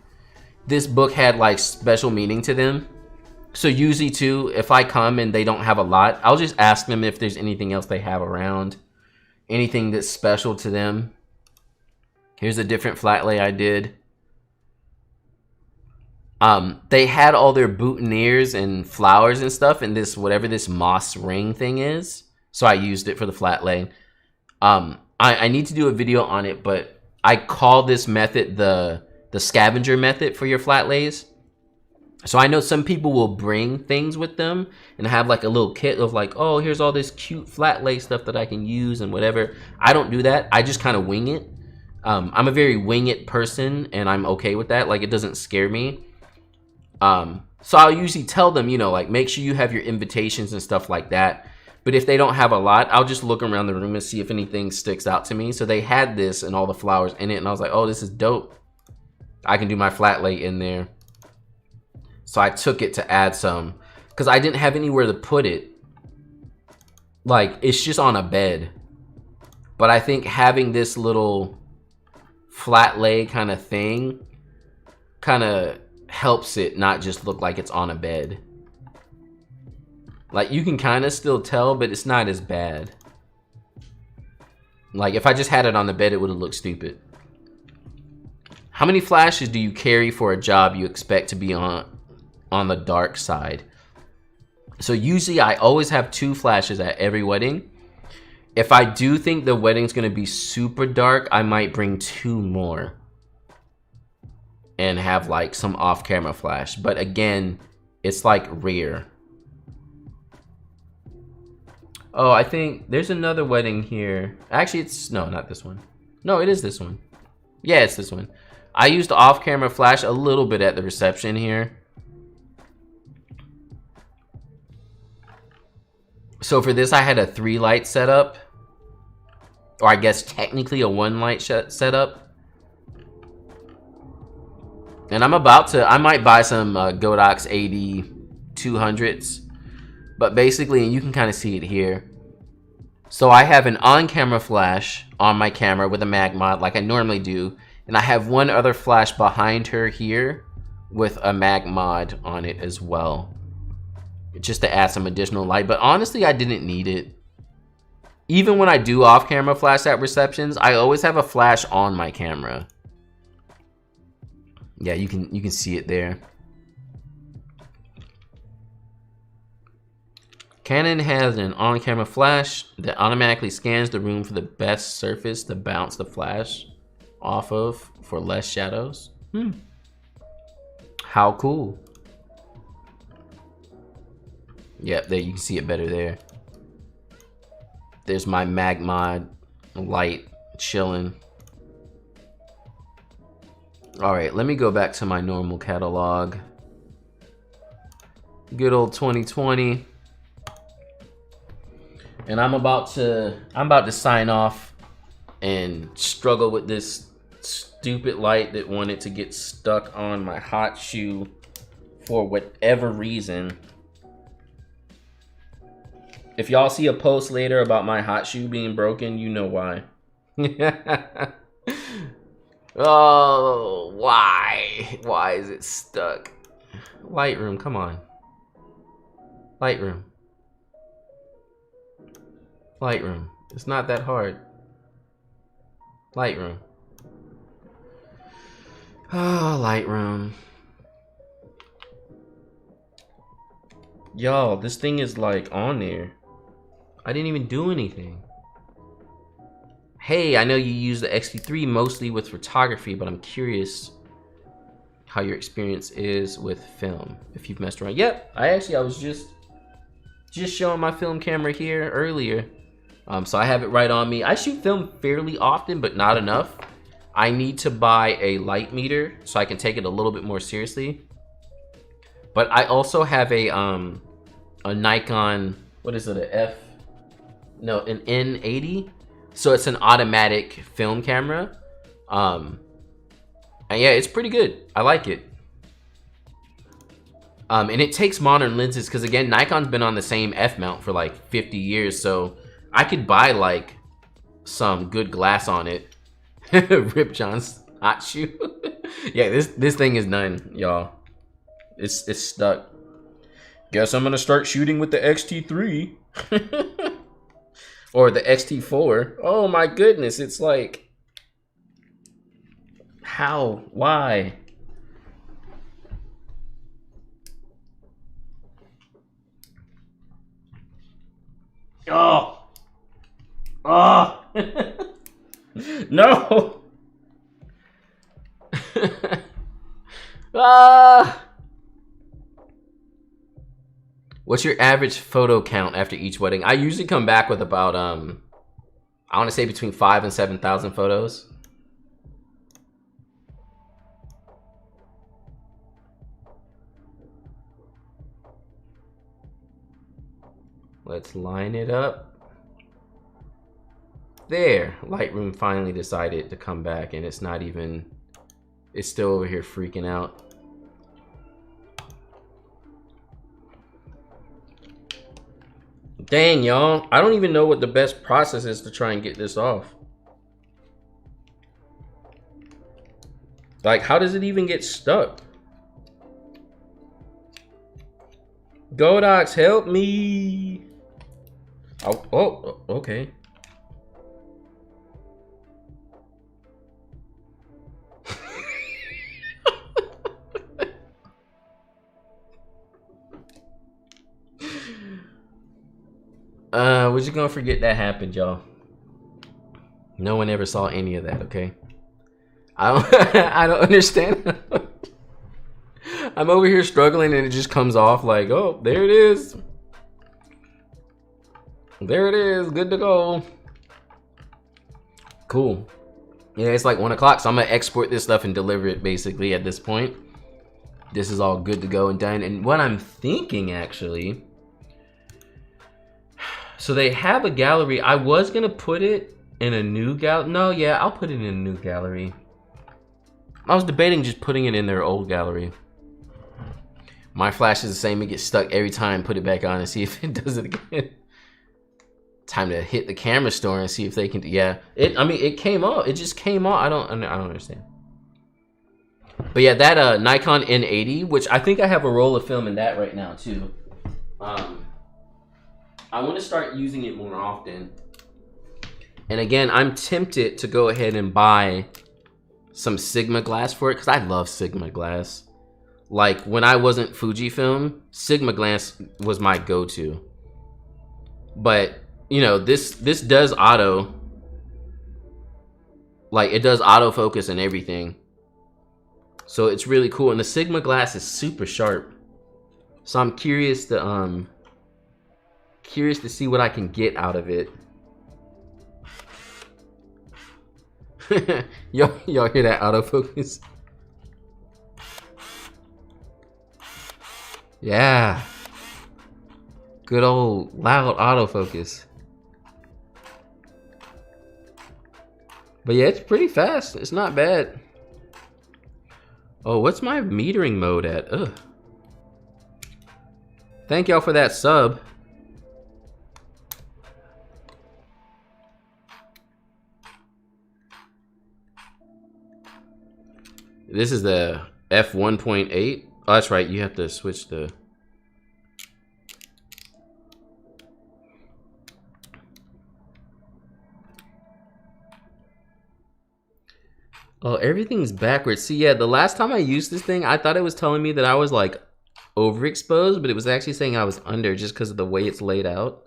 This book had like special meaning to them. So usually too, if I come and they don't have a lot, I'll just ask them if there's anything else they have around. Anything that's special to them. Here's a different flat lay I did. They had all their boutonnieres and flowers and stuff in this, whatever this moss ring thing is. So I used it for the flat lay. I need to do a video on it, but I call this method the scavenger method for your flat lays. So I know some people will bring things with them and have like a little kit of like, oh, here's all this cute flat lay stuff that I can use and whatever. I don't do that. I just kind of wing it. I'm a very wing it person and I'm okay with that. Like, it doesn't scare me. So I'll usually tell them, you know, like, make sure you have your invitations and stuff like that. But if they don't have a lot, I'll just look around the room and see if anything sticks out to me. So they had this and all the flowers in it. And I was like, oh, this is dope. I can do my flat lay in there. So I took it to add some because I didn't have anywhere to put it. Like, it's just on a bed. But I think having this little flat lay kind of thing kind of helps it not just look like it's on a bed. Like, you can kind of still tell, but it's not as bad. Like, if I just had it on the bed, it would have looked stupid. How many flashes do you carry for a job you expect to be on the dark side? So usually I always have 2 flashes at every wedding. If I do think the wedding's gonna be super dark, I might bring 2 more and have like some off-camera flash. But again, it's like rare. Oh, I think there's another wedding here. Actually, it's, no, not this one. No, it is this one. Yeah, it's this one. I used off-camera flash a little bit at the reception here. So for this, I had a 3 light setup. Or I guess technically a 1 light setup. And I'm about to, I might buy some Godox AD 200s. But basically, and you can kind of see it here. So I have an on-camera flash on my camera with a mag mod like I normally do. And I have one other flash behind her here with a mag mod on it as well. Just to add some additional light. But honestly, I didn't need it. Even when I do off-camera flash at receptions, I always have a flash on my camera. Yeah, you can see it there. Canon has an on-camera flash that automatically scans the room for the best surface to bounce the flash off of for less shadows. How cool. Yep, there you can see it better there. There's my mag mod light chilling. All right, let me go back to my normal catalog. Good old 2020. And I'm about to sign off and struggle with this stupid light that wanted to get stuck on my hot shoe for whatever reason. If y'all see a post later about my hot shoe being broken, you know why. Oh, why? Why is it stuck? Lightroom, come on. Lightroom. Lightroom. It's not that hard. Lightroom. Oh, Lightroom. Y'all, this thing is like on there. I didn't even do anything. Hey, I know you use the X-T3 mostly with photography, but I'm curious how your experience is with film. If you've messed around. Yep, I was just showing my film camera here earlier. So I have it right on me. I shoot film fairly often, but not enough. I need to buy a light meter so I can take it a little bit more seriously. But I also have a Nikon, what is it, an N80? So it's an automatic film camera. And yeah, it's pretty good. I like it. And it takes modern lenses because, again, Nikon's been on the same F-mount for like 50 years. So I could buy like some good glass on it. Rip John's hot shoe. Yeah, this thing is done, y'all. It's stuck. Guess I'm gonna start shooting with the XT3 or the XT4. Oh my goodness, it's like, how? Why? Oh, oh, no. Ah. What's your average photo count after each wedding? I usually come back with about I want to say between 5,000 and 7,000 photos. Let's line it up. There, Lightroom finally decided to come back, and it's not even, it's still over here freaking out. Dang, y'all. I don't even know what the best process is to try and get this off. Like, how does it even get stuck? Godox, help me. Oh, okay. We're just gonna forget that happened, y'all. No one ever saw any of that, okay? I don't understand. I'm over here struggling and it just comes off like, oh, there it is. There it is, good to go. Cool. Yeah, it's like 1 o'clock, so I'm gonna export this stuff and deliver it basically at this point. This is all good to go and done. And what I'm thinking actually, so they have a gallery. I was gonna put it in a new gallery. No, yeah, I'll put it in a new gallery. I was debating just putting it in their old gallery. My flash is the same, it gets stuck every time. Put it back on and see if it does it again. Time to hit the camera store and see if they can, yeah. I mean, it came off, it just came off. I don't understand. But yeah, that Nikon N80, which I think I have a roll of film in that right now too. I want to start using it more often. And again, I'm tempted to go ahead and buy some Sigma glass for it because I love Sigma glass. Like when I wasn't Fujifilm, Sigma glass was my go-to. But you know, this does auto. Like it does autofocus and everything. So it's really cool, and the Sigma glass is super sharp. So I'm curious to see what I can get out of it. Y'all hear that autofocus? Yeah. Good old loud autofocus. But yeah, it's pretty fast. It's not bad. Oh, what's my metering mode at? Ugh. Thank y'all for that sub. This is the f1.8. Oh, that's right. You have to switch the... Oh, everything's backwards. See, yeah, the last time I used this thing, I thought it was telling me that I was like overexposed, but it was actually saying I was under just because of the way it's laid out.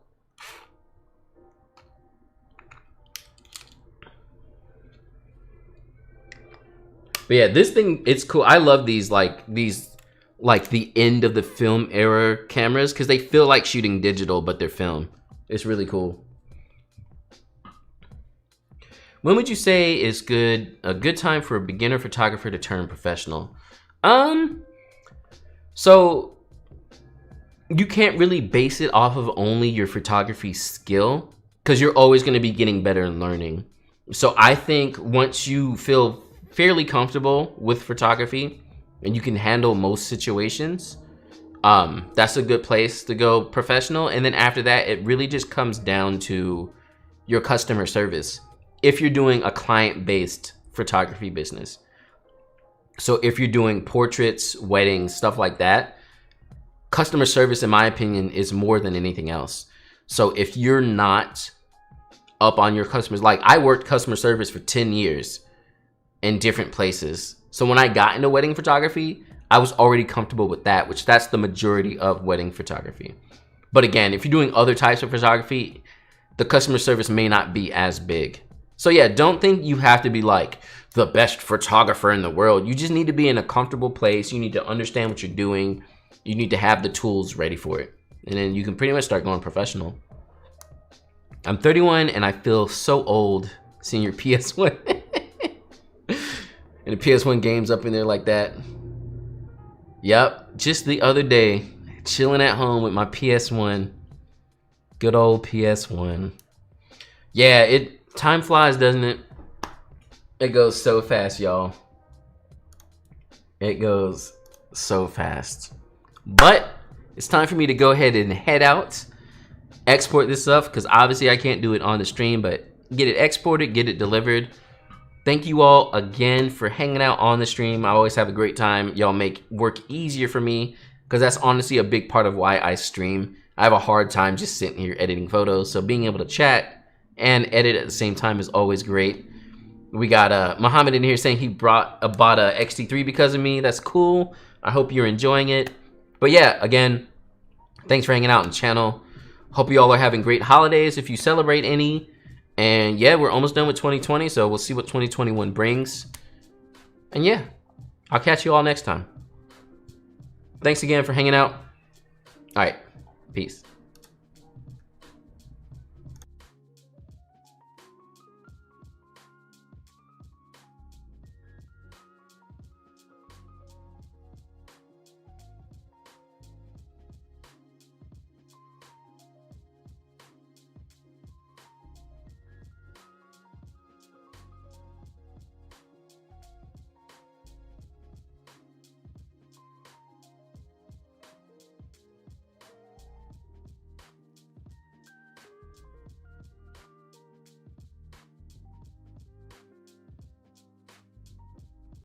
But yeah, this thing, it's cool. I love these like the end of the film era cameras because they feel like shooting digital, but they're film. It's really cool. When would you say is a good time for a beginner photographer to turn professional? So you can't really base it off of only your photography skill because you're always going to be getting better and learning. So I think once you feel fairly comfortable with photography and you can handle most situations, that's a good place to go professional. And then after that, it really just comes down to your customer service. If you're doing a client-based photography business. So if you're doing portraits, weddings, stuff like that, customer service, in my opinion, is more than anything else. So if you're not up on your customers, like I worked customer service for 10 years in different places. So when I got into wedding photography, I was already comfortable with that, which that's the majority of wedding photography. But again, if you're doing other types of photography, the customer service may not be as big. So yeah, don't think you have to be like the best photographer in the world. You just need to be in a comfortable place. You need to understand what you're doing. You need to have the tools ready for it. And then you can pretty much start going professional. I'm 31 and I feel so old seeing your PS1. And the PS1 games up in there like that. Yep, just the other day, chilling at home with my PS1. Good old PS1. Yeah, time flies, doesn't it? It goes so fast, y'all. It goes so fast. But it's time for me to go ahead and head out, export this stuff, because obviously I can't do it on the stream, but get it exported, get it delivered. Thank you all again for hanging out on the stream. I always have a great time. Y'all make work easier for me, because that's honestly a big part of why I stream. I have a hard time just sitting here editing photos, so being able to chat and edit at the same time is always great. We got Muhammad in here saying he bought a X-T3 because of me. That's cool. I hope you're enjoying it. But yeah, again, thanks for hanging out on the channel. Hope you all are having great holidays if you celebrate any. And yeah, we're almost done with 2020, so we'll see what 2021 brings. And yeah, I'll catch you all next time. Thanks again for hanging out. All right, peace.